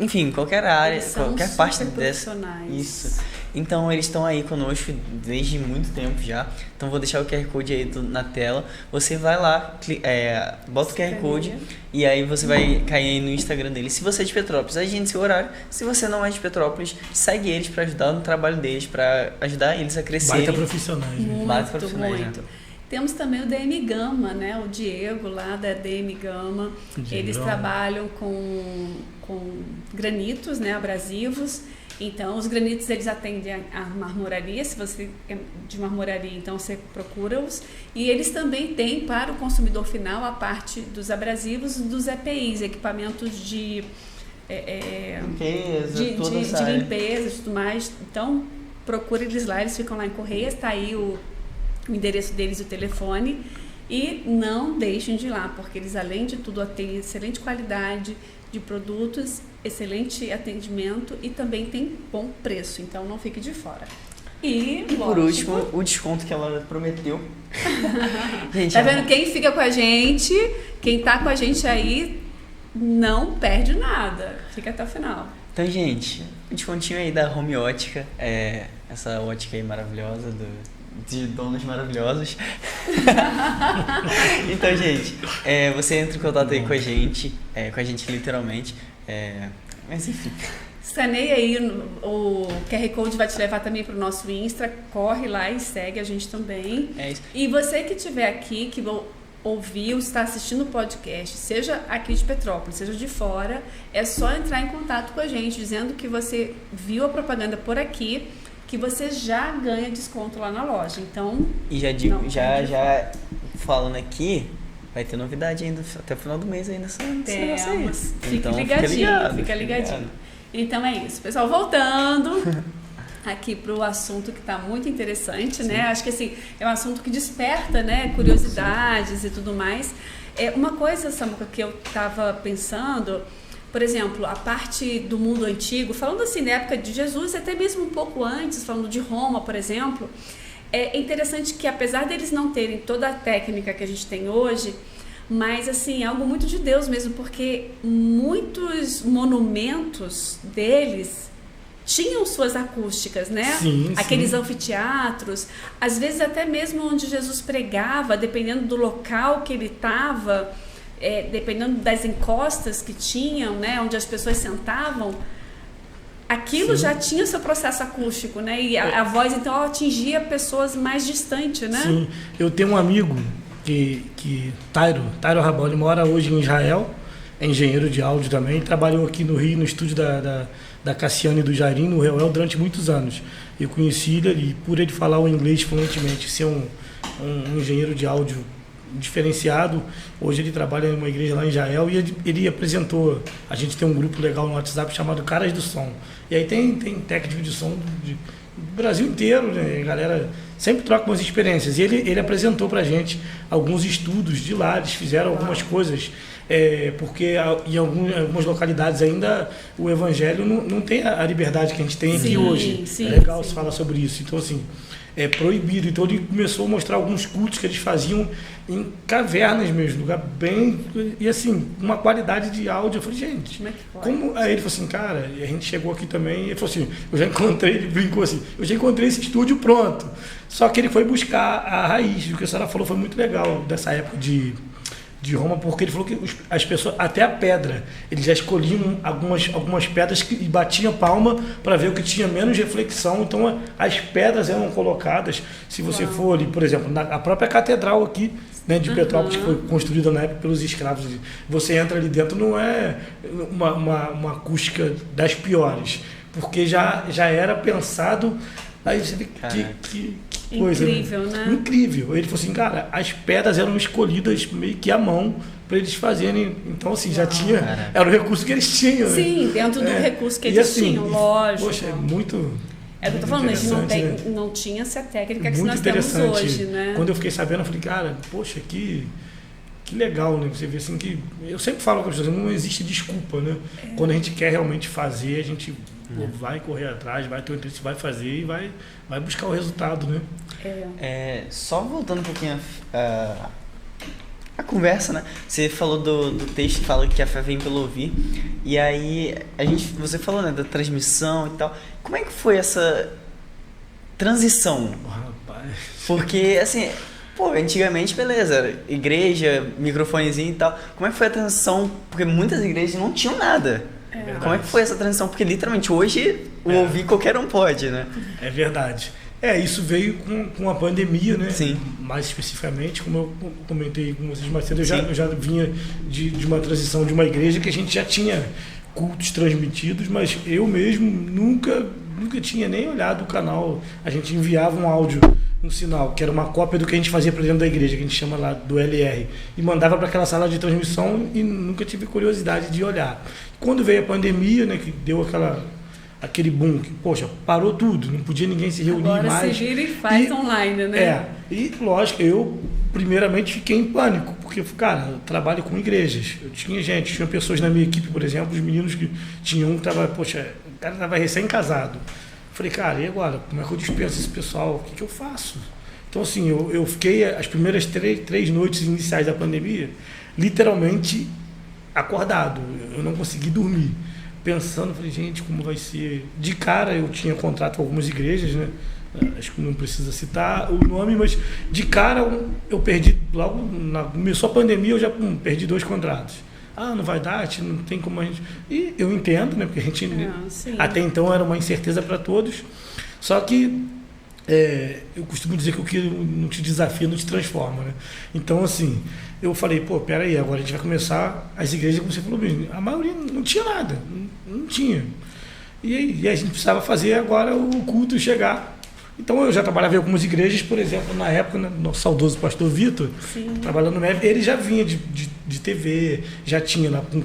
enfim, qualquer área, qualquer parte dessa. Isso. Então eles estão aí conosco desde muito tempo já. Então vou deixar o QR Code aí na tela. Você vai lá, bota o QR Code e aí você vai cair aí no Instagram deles. Se você é de Petrópolis, agende seu horário. Se você não é de Petrópolis, segue eles para ajudar no trabalho deles, para ajudar eles a crescerem. Baita profissionais, né? Baita profissionais, muito. Né? Temos também o DM Gama, né? O Diego lá da DM Gama. Eles trabalham com granitos, né? Abrasivos. Então, os granitos, eles atendem a marmoraria. Se você é de marmoraria, então você procura-os. E eles também têm para o consumidor final a parte dos abrasivos, dos EPIs, equipamentos de limpeza e tudo mais. Então, procure eles lá, eles ficam lá em Correias, está aí o endereço deles e o telefone. E não deixem de ir lá, porque eles, além de tudo, têm excelente qualidade de produtos, excelente atendimento e também tem bom preço, então não fique de fora. E por último, o desconto que ela prometeu. Gente, tá vendo? Quem fica com a gente, quem tá com a gente aí, não perde nada. Fica até o final. Então, gente, o descontinho aí da Home Ótica, essa ótica aí maravilhosa de donos maravilhosos. Então, gente, você entra em contato aí com a gente literalmente, mas enfim. Escaneia aí, o QR Code vai te levar também para o nosso Insta, corre lá e segue a gente também. É isso. E você que estiver aqui, que ouvir ou está assistindo o podcast, seja aqui de Petrópolis, seja de fora, é só entrar em contato com a gente, dizendo que você viu a propaganda por aqui, que você já ganha desconto lá na loja. Então, e já falando aqui, vai ter novidade ainda até o final do mês ainda. Fica ligadinho. Então é isso, pessoal. Voltando aqui para o assunto que está muito interessante, né? Acho que assim, é um assunto que desperta, né, curiosidades e tudo mais. Uma coisa, Samuca, que eu estava pensando, por exemplo, a parte do mundo antigo, falando assim na época de Jesus, até mesmo um pouco antes, falando de Roma, por exemplo, é interessante que apesar deles não terem toda a técnica que a gente tem hoje, mas assim, é algo muito de Deus mesmo, porque muitos monumentos deles tinham suas acústicas, né? Sim, aqueles sim. Anfiteatros, às vezes até mesmo onde Jesus pregava, dependendo do local que ele estava, dependendo das encostas que tinham, né, onde as pessoas sentavam, aquilo já tinha seu processo acústico, né, e a voz então atingia pessoas mais distantes, né? Sim, eu tenho um amigo que Tairo Rabal, ele mora hoje em Israel, é engenheiro de áudio também, trabalhou aqui no Rio, no estúdio da Cassiane e do Jairim, no Reuel, durante muitos anos. Eu conheci ele e por ele falar o inglês fluentemente, ser um engenheiro de áudio diferenciado, hoje ele trabalha em uma igreja lá em Israel e ele apresentou, a gente tem um grupo legal no WhatsApp chamado Caras do Som, e aí tem técnico de som do Brasil inteiro, né? A galera sempre troca umas experiências, e ele apresentou pra gente alguns estudos de lá, eles fizeram algumas coisas, porque em algumas localidades ainda o evangelho não tem a liberdade que a gente tem aqui hoje. É legal se falar sobre isso. Então, assim, é proibido. Então ele começou a mostrar alguns cultos que eles faziam em cavernas mesmo, lugar bem... E assim, uma qualidade de áudio. Eu falei, gente, como... Aí ele falou assim, cara, e a gente chegou aqui também, e ele falou assim, ele brincou assim, eu já encontrei esse estúdio pronto. Só que ele foi buscar a raiz, o que a senhora falou foi muito legal dessa época de Roma, porque ele falou que as pessoas, até a pedra, eles já escolhiam algumas pedras e batiam palma para ver o que tinha menos reflexão. Então as pedras eram colocadas, se você for ali, por exemplo, a própria catedral aqui, né, de Petrópolis, que foi construída na época pelos escravos, você entra ali dentro, não é uma acústica das piores, porque já era pensado. Aí você vê que coisa. Incrível, né? Incrível. Ele falou assim, cara, as pedras eram escolhidas meio que à mão para eles fazerem. Então, assim, já tinha. Cara. Era o recurso que eles tinham. Né? Sim, dentro do recurso que E eles assim, tinham, lógico. Poxa, é muito. É o que eu tô falando, a gente não, interessante, né? não tinha essa técnica que Muito nós temos interessante. hoje, né? Quando eu fiquei sabendo, eu falei, cara, poxa, que legal, né? Você vê assim que. Eu sempre falo com as pessoas, não existe desculpa, né? Quando a gente quer realmente fazer, a gente vai correr atrás, vai ter o interesse, vai fazer e vai buscar o resultado, né? Só voltando um pouquinho a conversa, né? Você falou do texto, fala que a fé vem pelo ouvir. E aí, você falou, né, da transmissão e tal. Como é que foi essa transição? Rapaz. Porque, assim, pô, antigamente, beleza, era igreja, microfonezinho e tal. Como é que foi a transição? Porque muitas igrejas não tinham nada. Como é que foi essa transição? Porque, literalmente, hoje, o ouvir qualquer um pode, né? É verdade. Isso veio com a pandemia, né? Sim. Mais especificamente, como eu comentei com vocês mais cedo, eu já vinha de uma transição de uma igreja que a gente já tinha cultos transmitidos, mas eu mesmo nunca tinha nem olhado o canal. A gente enviava um áudio, um sinal, que era uma cópia do que a gente fazia para dentro da igreja, que a gente chama lá do LR, e mandava para aquela sala de transmissão e nunca tive curiosidade de olhar. Quando veio a pandemia, né, que deu aquele boom, que, poxa, parou tudo, não podia ninguém se reunir Agora mais. se vira e faz online, né? E lógico, eu primeiramente fiquei em pânico, porque, cara, eu trabalho com igrejas, tinha pessoas na minha equipe, por exemplo, os meninos que tinha um que tava, poxa, o cara tava recém-casado. Falei, cara, e agora? Como é que eu dispenso esse pessoal? O que eu faço? Então, assim, eu fiquei as primeiras três noites iniciais da pandemia, literalmente acordado, eu não consegui dormir. Pensando, falei, gente, como vai ser? De cara, eu tinha contrato com algumas igrejas, né? Acho que não precisa citar o nome, mas de cara eu perdi, logo começou a pandemia, eu já perdi 2 contratos. Não vai dar, não tem como a gente... E eu entendo, né? Porque a gente, até então, era uma incerteza para todos. Só que eu costumo dizer que o que não te desafia não te transforma, né? Então, assim, eu falei, pô, peraí, agora a gente vai começar as igrejas, como você falou mesmo, a maioria não tinha nada, não tinha. E a gente precisava fazer agora o culto chegar. Então, eu já trabalhava em algumas igrejas, por exemplo, na época, né, nosso saudoso pastor Vitor, trabalhando no MEV, ele já vinha de TV, já tinha lá com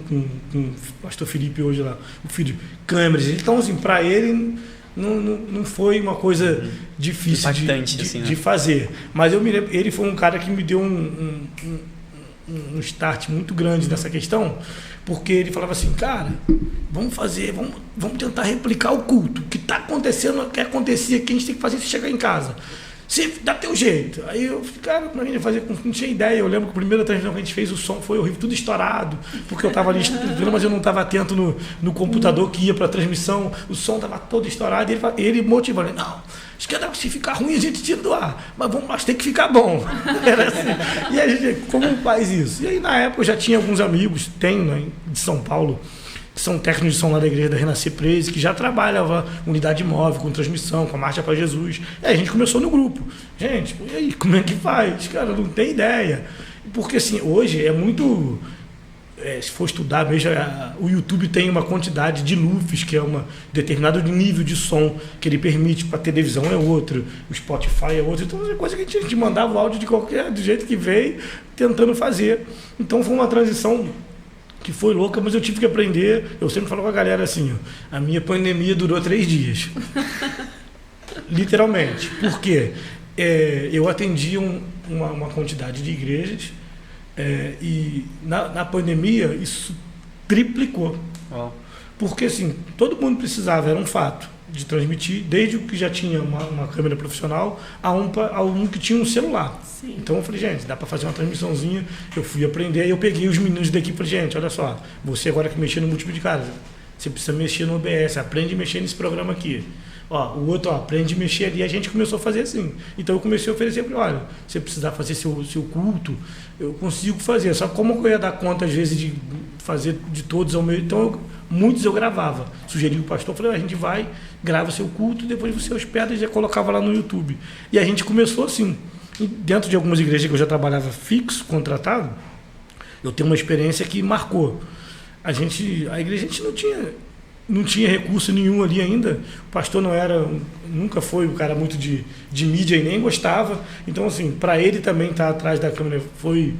o pastor Felipe hoje lá, o filho, câmeras. Então, assim, para ele... Não foi uma coisa difícil de fazer. Mas eu me lembro, ele foi um cara que me deu um start muito grande nessa questão, porque ele falava assim, cara, vamos tentar replicar o culto. O que está acontecendo, o que acontecia aqui, a gente tem que fazer se chegar em casa. Você dá teu jeito. Aí eu falei, cara, como a gente ia fazer? Não tinha ideia. Eu lembro que a primeira transmissão que a gente fez, o som foi horrível, tudo estourado, porque eu estava ali estudando, mas eu não estava atento no computador que ia para a transmissão, o som estava todo estourado, e ele motivando, não, se ficar ruim a gente tira do ar, mas tem que ficar bom. Era assim. E a gente, como faz isso? E aí na época eu já tinha alguns amigos, né, de São Paulo, que são técnicos de som lá da igreja da Renascer Praise, que já trabalhava unidade móvel, com transmissão, com a Marcha para Jesus. E aí a gente começou no grupo. Gente, e aí, como é que faz? Cara, não tem ideia. Porque assim, hoje é muito... se for estudar mesmo, o YouTube tem uma quantidade de lufs, que é um determinado nível de som que ele permite, para televisão é outro, o Spotify é outro. Então é coisa que a gente mandava o áudio do jeito que veio, tentando fazer. Então foi uma transição que foi louca, mas eu tive que aprender. Eu sempre falo com a galera assim, ó, a minha pandemia durou 3 dias. Literalmente. Por quê? Eu atendi uma quantidade de igrejas, e na pandemia isso triplicou. Porque assim, todo mundo precisava, era um fato, de transmitir, desde o que já tinha uma câmera profissional a um que tinha um celular. Sim. Então eu falei, gente, dá para fazer uma transmissãozinha. Eu fui aprender, aí eu peguei os meninos da equipe e falei, gente, olha só, você agora que mexer no múltiplo de casa, você precisa mexer no OBS, aprende a mexer nesse programa aqui. O outro, aprende a mexer ali. A gente começou a fazer assim. Então eu comecei a oferecer para ele, olha, se você precisar fazer seu culto, eu consigo fazer. Só que como eu ia dar conta, às vezes, de fazer de todos ao mesmo... Então, muitos eu gravava. Sugeri o pastor, falei, a gente vai, grava seu culto, depois você hospeda e já colocava lá no YouTube. E a gente começou assim. E dentro de algumas igrejas que eu já trabalhava fixo, contratado, eu tenho uma experiência que marcou. A igreja, a gente não tinha não tinha recurso nenhum ali ainda. O pastor nunca foi um cara muito de mídia e nem gostava. Então, assim, para ele também estar atrás da câmera foi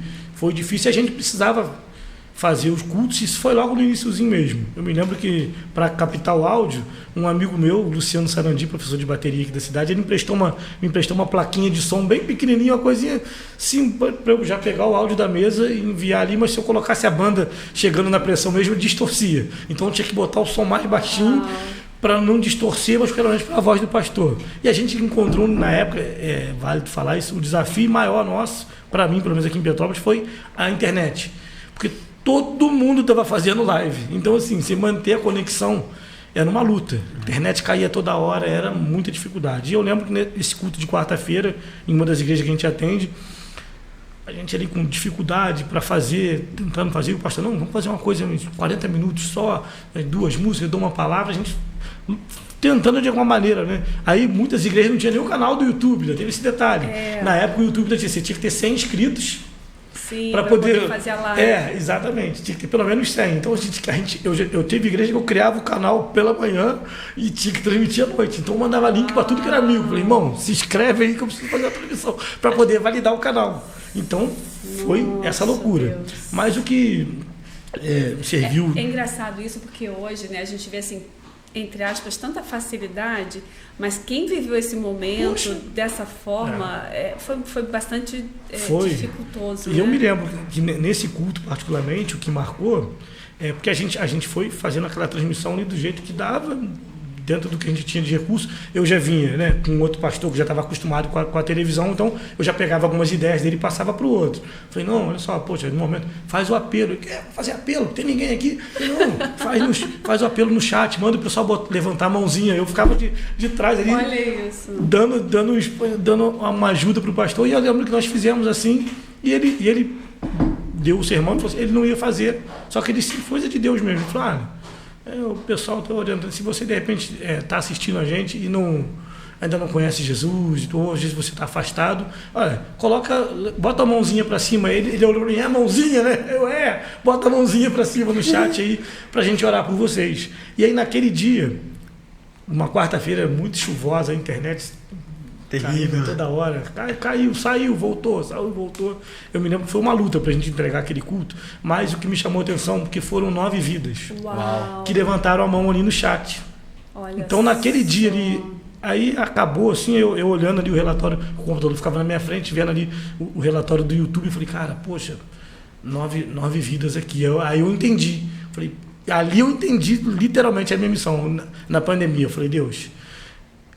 difícil. A gente precisava fazer os cultos, isso foi logo no iniciozinho mesmo. Eu me lembro que, para captar o áudio, um amigo meu, Luciano Sarandi, professor de bateria aqui da cidade, ele me emprestou uma plaquinha de som bem pequenininha, uma coisinha assim, para eu já pegar o áudio da mesa e enviar ali, mas se eu colocasse a banda chegando na pressão mesmo, distorcia. Então eu tinha que botar o som mais baixinho para não distorcer, mas pelo menos para a voz do pastor. E a gente encontrou, na época, é válido falar isso, o desafio maior nosso, para mim, pelo menos aqui em Petrópolis, foi a internet. Porque todo mundo estava fazendo live. Então, assim, se manter a conexão era uma luta. A internet caía toda hora, era muita dificuldade. E eu lembro que nesse culto de quarta-feira, em uma das igrejas que a gente atende, a gente ali com dificuldade para fazer, tentando fazer, o pastor, não, vamos fazer uma coisa em 40 minutos só, 2 músicas, eu dou uma palavra, a gente tentando de alguma maneira, né? Aí muitas igrejas não tinham nem o canal do YouTube, já teve esse detalhe. Na época o YouTube você tinha que ter 100 inscritos. Para poder fazer a live. Exatamente. Tinha que ter pelo menos 100. Então, eu tive igreja que eu criava o canal pela manhã e tinha que transmitir à noite. Então, eu mandava link para tudo que era amigo. Falei, irmão, se inscreve aí que eu preciso fazer a transmissão para poder validar o canal. Então, foi essa loucura. Deus. Mas o que serviu... É engraçado isso, porque hoje, né, a gente vê assim, entre aspas, tanta facilidade, mas quem viveu esse momento dessa forma foi bastante dificultoso. E eu me lembro que nesse culto, particularmente, o que marcou é porque a gente foi fazendo aquela transmissão ali do jeito que dava, dentro do que a gente tinha de recurso. Eu já vinha, né, com outro pastor que já estava acostumado com a televisão, então eu já pegava algumas ideias dele e passava para o outro. Falei, não, olha só, poxa, no momento, faz o apelo. Quer fazer apelo? Tem ninguém aqui? Falei, não, faz o apelo no chat, manda o pessoal levantar a mãozinha. Eu ficava de trás ali, olha isso, dando uma ajuda para o pastor. E eu lembro que nós fizemos assim, e ele deu o sermão, ele não ia fazer, só que ele se foi de Deus mesmo. Ele falou, o pessoal está orientando, se você de repente está assistindo a gente e ainda não conhece Jesus, ou às vezes você está afastado, olha, bota a mãozinha para cima. Ele olhou para mim, mãozinha, né? Bota a mãozinha para cima no chat aí, para a gente orar por vocês. E aí naquele dia, uma quarta-feira muito chuvosa, a internet terrível toda hora, caiu, saiu, voltou. Eu me lembro que foi uma luta para a gente entregar aquele culto, mas o que me chamou a atenção, porque foram 9 vidas que levantaram a mão ali no chat. Olha, então naquele dia ali, aí acabou assim, eu olhando ali o relatório, o computador ficava na minha frente, vendo ali o relatório do YouTube, eu falei, cara, poxa, 9 vidas aqui. Aí eu entendi, ali eu entendi literalmente a minha missão na pandemia. Eu falei, Deus,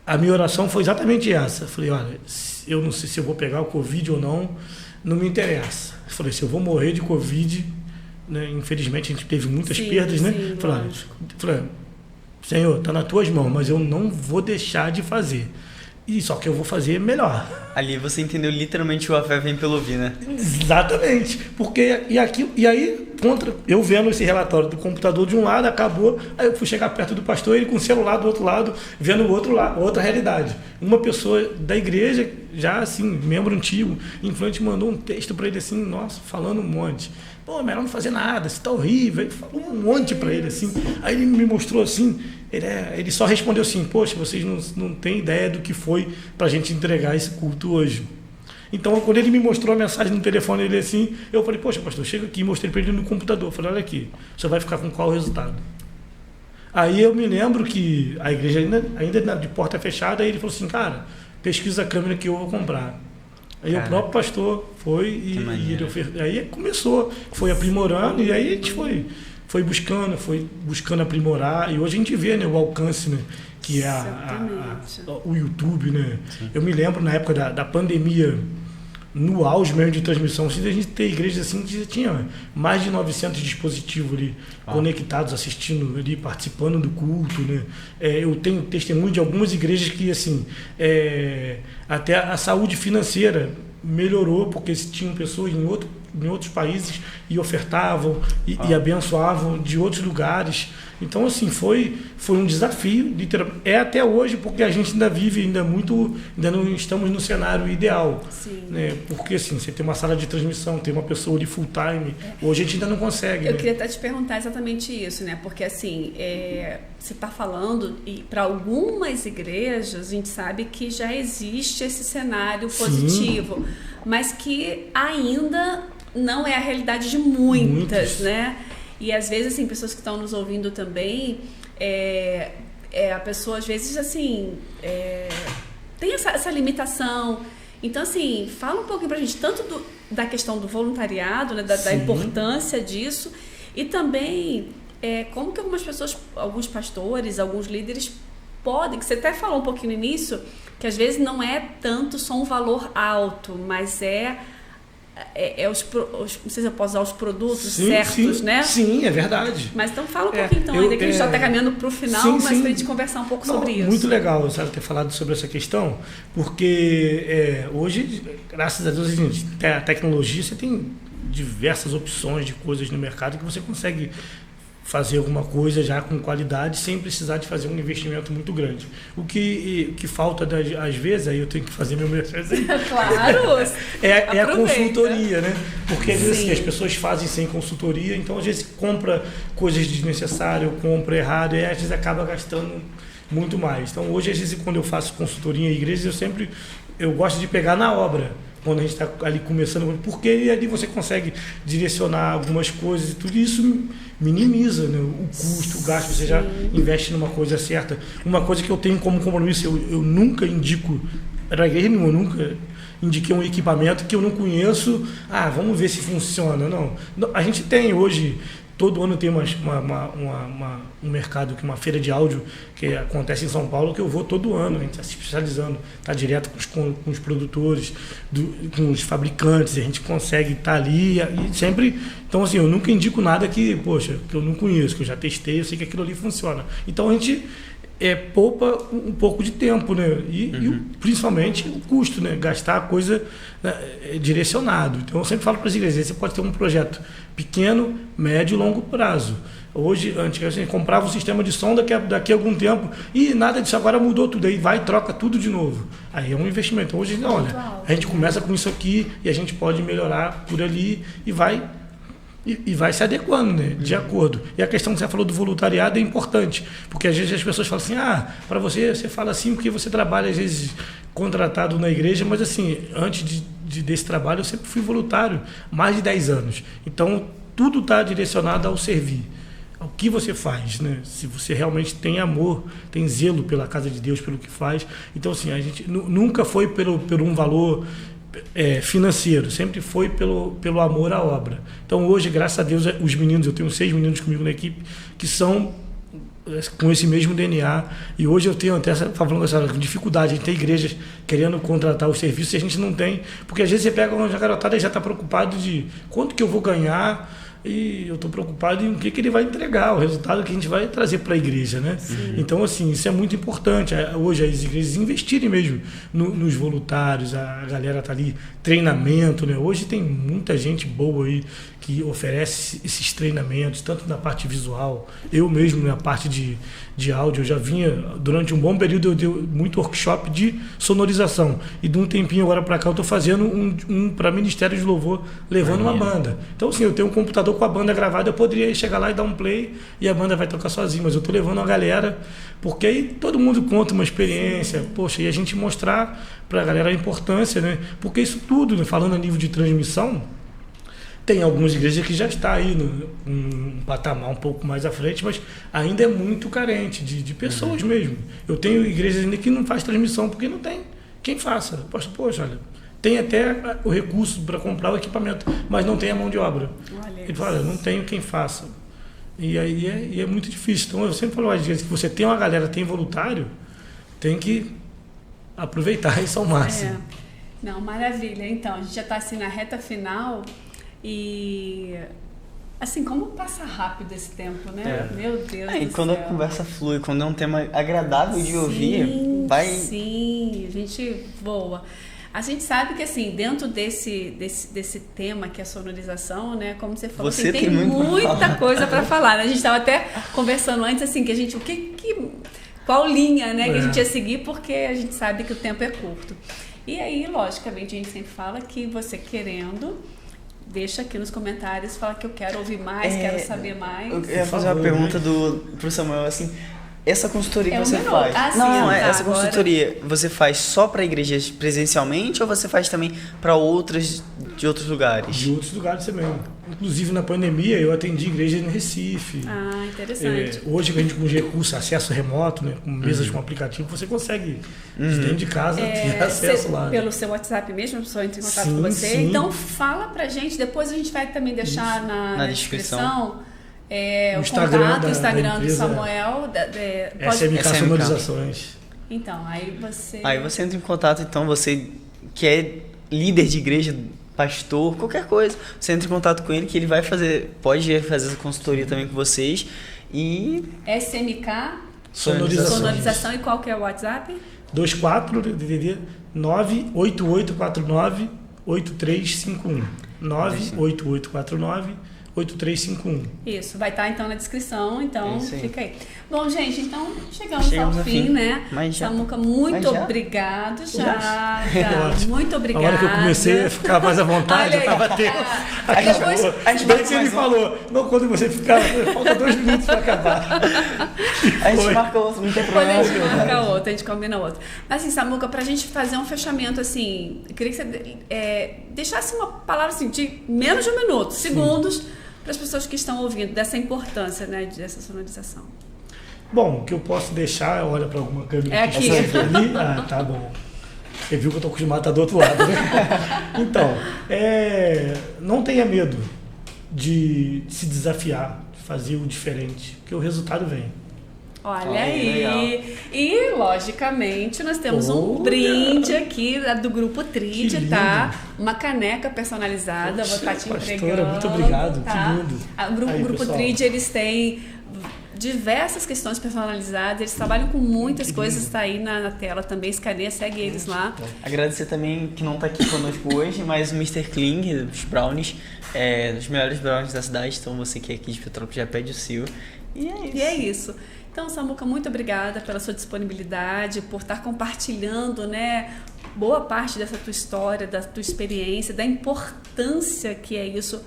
a minha oração foi exatamente essa. Eu falei, olha, eu não sei se eu vou pegar o Covid ou não me interessa. Eu falei, se eu vou morrer de Covid, né, infelizmente a gente teve muitas perdas, né? Sim, falei, Senhor, está nas tuas mãos, mas eu não vou deixar de fazer. E só que eu vou fazer melhor. Ali você entendeu literalmente o a fé vem pelo ouvir, né? Exatamente. Porque, e aí, eu vendo esse relatório do computador de um lado, acabou, aí eu fui chegar perto do pastor, ele com o celular do outro lado, vendo o outro lado, outra realidade. Uma pessoa da igreja, já assim, membro antigo, influente, mandou um texto para ele assim, nossa, falando um monte. Pô, melhor não fazer nada, isso tá horrível. Ele falou um monte para ele assim. Aí ele me mostrou assim, ele só respondeu assim, poxa, vocês não têm ideia do que foi pra gente entregar esse culto hoje. Então, quando ele me mostrou a mensagem no telefone dele assim, eu falei, poxa, pastor, chega aqui, mostrei para ele no computador. Eu falei, olha aqui, você vai ficar com qual resultado? Aí eu me lembro que a igreja ainda de porta fechada, aí ele falou assim, cara, pesquisa a câmera que eu vou comprar. Aí o próprio pastor foi e ele aí começou, foi aprimorando, e aí a gente foi buscando aprimorar, e hoje a gente vê, né, o alcance, né, que é o YouTube, né? Eu me lembro na época da pandemia, no auge mesmo de transmissão, assim, a gente tem igrejas assim que tinha mais de 900 dispositivos ali conectados, assistindo ali, participando do culto, né? Eu tenho testemunho de algumas igrejas que assim, até a saúde financeira melhorou, porque tinham pessoas em outros países e ofertavam e abençoavam de outros lugares. Então, assim, foi um desafio, é até hoje, porque a gente ainda vive ainda não estamos no cenário ideal. Sim. Né? Porque, assim, você tem uma sala de transmissão, tem uma pessoa ali full time, hoje a gente ainda não consegue. Eu né? queria até te perguntar exatamente isso, né? Porque, assim, você está falando, e para algumas igrejas, a gente sabe que já existe esse cenário positivo, mas que ainda não é a realidade de muitas, né? E às vezes, assim, pessoas que estão nos ouvindo também, a pessoa às vezes, assim, tem essa limitação. Então, assim, fala um pouquinho pra gente, tanto da questão do voluntariado, né, da importância disso, e também como que algumas pessoas, alguns pastores, alguns líderes podem, que você até falou um pouquinho no início, que às vezes não é tanto só um valor alto, mas não sei se eu posso usar os produtos certos, né? Sim, é verdade. Mas então fala um pouquinho então, ainda que a gente já está caminhando para o final, mas para a gente conversar um pouco sobre isso. Muito legal, Sara, ter falado sobre essa questão, porque hoje, graças a Deus, a tecnologia, você tem diversas opções de coisas no mercado que você consegue fazer alguma coisa já com qualidade sem precisar de fazer um investimento muito grande. O que falta às vezes, aí eu tenho que fazer meu merchandising. Claro! É a consultoria, né? Porque às vezes as pessoas fazem sem consultoria, então às vezes compra coisas desnecessárias, compra errado, e às vezes acaba gastando muito mais. Então hoje, às vezes, quando eu faço consultoria em igrejas, eu gosto de pegar na obra. Quando a gente está ali começando, porque ali você consegue direcionar algumas coisas e tudo isso minimiza, né, o custo, o gasto, você já investe numa coisa certa. Uma coisa que eu tenho como compromisso, eu nunca indico, para igreja nenhuma, eu nunca indiquei um equipamento que eu não conheço, vamos ver se funciona. Não, a gente tem hoje, todo ano tem um mercado, uma feira de áudio que acontece em São Paulo, que eu vou todo ano, a gente está se especializando, está direto com os produtores, com os fabricantes, a gente consegue estar ali e sempre... Então, assim, eu nunca indico nada que eu não conheço, que eu já testei, eu sei que aquilo ali funciona. Então, a gente poupa um pouco de tempo, né? E principalmente o custo, né? Gastar a coisa, né, direcionado. Então, eu sempre falo para as igrejas, você pode ter um projeto pequeno, médio e longo prazo. Hoje, antes, a gente comprava um sistema de som, daqui a algum tempo, e nada disso agora mudou tudo, aí vai e troca tudo de novo. Aí é um investimento. Hoje, olha, a gente começa com isso aqui e a gente pode melhorar por ali e vai se adequando, né, de acordo. E a questão que você falou do voluntariado é importante, porque às vezes as pessoas falam assim, para você fala assim porque você trabalha às vezes contratado na igreja, mas assim, antes desse trabalho eu sempre fui voluntário, mais de 10 anos. Então, tudo está direcionado ao servir, ao que você faz, né? Se você realmente tem amor, tem zelo pela casa de Deus, pelo que faz. Então, assim, a gente nunca foi por um valor financeiro, sempre foi pelo amor à obra. Então hoje, graças a Deus, os meninos, eu tenho 6 meninos comigo na equipe que são com esse mesmo DNA, e hoje eu tenho até falando essa dificuldade, a gente tem igrejas querendo contratar os serviços e a gente não tem, porque às vezes você pega uma garotada e já está preocupado de quanto que eu vou ganhar, e eu estou preocupado em o que ele vai entregar, o resultado que a gente vai trazer para a igreja, né? Então, assim, isso é muito importante. Hoje, as igrejas investirem mesmo nos voluntários, a galera está ali, treinamento, né? Hoje tem muita gente boa aí que oferece esses treinamentos, tanto na parte visual, eu mesmo na parte de áudio, eu já vinha, durante um bom período, eu dei muito workshop de sonorização, e de um tempinho agora para cá eu estou fazendo um para Ministério de Louvor, levando uma banda. Então, assim, eu tenho um computador com a banda gravada, eu poderia chegar lá e dar um play e a banda vai tocar sozinha, mas eu estou levando a galera, porque aí todo mundo conta uma experiência, e a gente mostrar para a galera a importância, né? Porque isso tudo, né, falando a nível de transmissão, tem algumas igrejas que já está aí num patamar um pouco mais à frente, mas ainda é muito carente de pessoas mesmo. Eu tenho igrejas ainda que não faz transmissão porque não tem quem faça. Olha, tem até o recurso para comprar o equipamento, mas não tem a mão de obra. Ele fala, não tenho quem faça. E aí é muito difícil. Então eu sempre falo, às vezes, que você tem uma galera, tem voluntário, tem que aproveitar isso ao máximo. Não, maravilha. Então, a gente já está assim na reta final. E assim, como passa rápido esse tempo, né? Meu Deus do céu. E quando a conversa flui, quando é um tema agradável de ouvir, vai... Sim, a gente voa. A gente sabe que, assim, dentro desse tema que é a sonorização, né? Como você falou, Você assim, tem muito pra muita falar. coisa para falar, né? A gente estava até conversando antes, assim, que a gente... qual linha, né, que a gente ia seguir, porque a gente sabe que o tempo é curto. E aí, logicamente, a gente sempre fala que você querendo... Deixa aqui nos comentários, fala que eu quero ouvir mais, quero saber mais. Eu ia fazer uma pergunta pro Samuel, assim, essa consultoria que você faz. Essa consultoria você faz só para igrejas presencialmente ou você faz também para outras de outros lugares? De outros lugares também. Inclusive na pandemia eu atendi igrejas no Recife. Ah, interessante. Hoje a gente com recurso, acesso remoto, né, com mesas com aplicativo, você consegue de dentro de casa ter acesso lá. Pelo seu WhatsApp mesmo, a pessoa entra em contato Sim, com você. sim. Então fala pra gente, depois a gente vai também deixar na descrição o Instagram contato, o Instagram da do empresa, Samuel. SMK Sonorizações. Então, aí você... Aí você entra em contato, então, você que é líder de igreja, pastor, qualquer coisa, você entra em contato com ele que ele pode fazer essa consultoria também com vocês e... SMK Sonorização. E qual que é o WhatsApp? 24 DDD 98849 8351. 98849 8351. Isso, vai estar então na descrição, então fica aí. Bom, gente, então chegamos Chegamos ao fim, né? Mas já. Samuca, muito obrigado. Já. Muito obrigada. A hora que eu comecei a ficar mais à vontade, eu estava tendo. Bem que ele falou, não, quando você ficar, falta 2 minutos para acabar. A gente marca outro, não tem problema. A gente marca outro, a gente combina outro. Mas assim, Samuca, pra gente fazer um fechamento assim, eu queria que você deixasse uma palavra assim, de menos de 1 minuto, segundos, para as pessoas que estão ouvindo, dessa importância, né, dessa sonorização. Bom, o que eu posso deixar, olha para alguma câmera É aqui. ali. Ah, tá bom. Você viu que eu estou acostumado a estar do outro lado, né? Então, não tenha medo de se desafiar, de fazer o diferente, porque o resultado vem. Olha aí. E, logicamente, nós temos um brinde aqui do Grupo Trid, tá? Uma caneca personalizada. Vou estar te entregando. Muito obrigado. Tá? Que lindo. O Grupo Trid, eles têm diversas questões personalizadas. Eles trabalham com muitas coisas. Está aí na tela também. Escaneia, segue eles lá. Agradecer também que não está aqui conosco hoje, mas o Mr. Kling, os brownies, os melhores brownies da cidade. Então você que é aqui de Petrópolis já pede o seu. E é isso. E é isso. Então, Samuca, muito obrigada pela sua disponibilidade, por estar compartilhando, né, boa parte dessa tua história, da tua experiência, da importância que é isso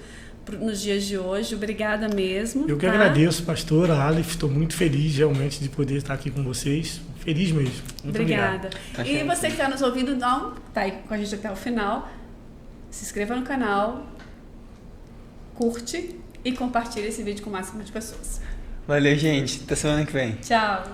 nos dias de hoje. Obrigada mesmo. Eu que agradeço, pastora Aleph. Estou muito feliz realmente de poder estar aqui com vocês. Feliz mesmo. Muito obrigada. Obrigado. E você que está nos ouvindo, então, tá aí com a gente até o final. Se inscreva no canal, curte e compartilhe esse vídeo com o máximo de pessoas. Valeu, gente. Até semana que vem. Tchau.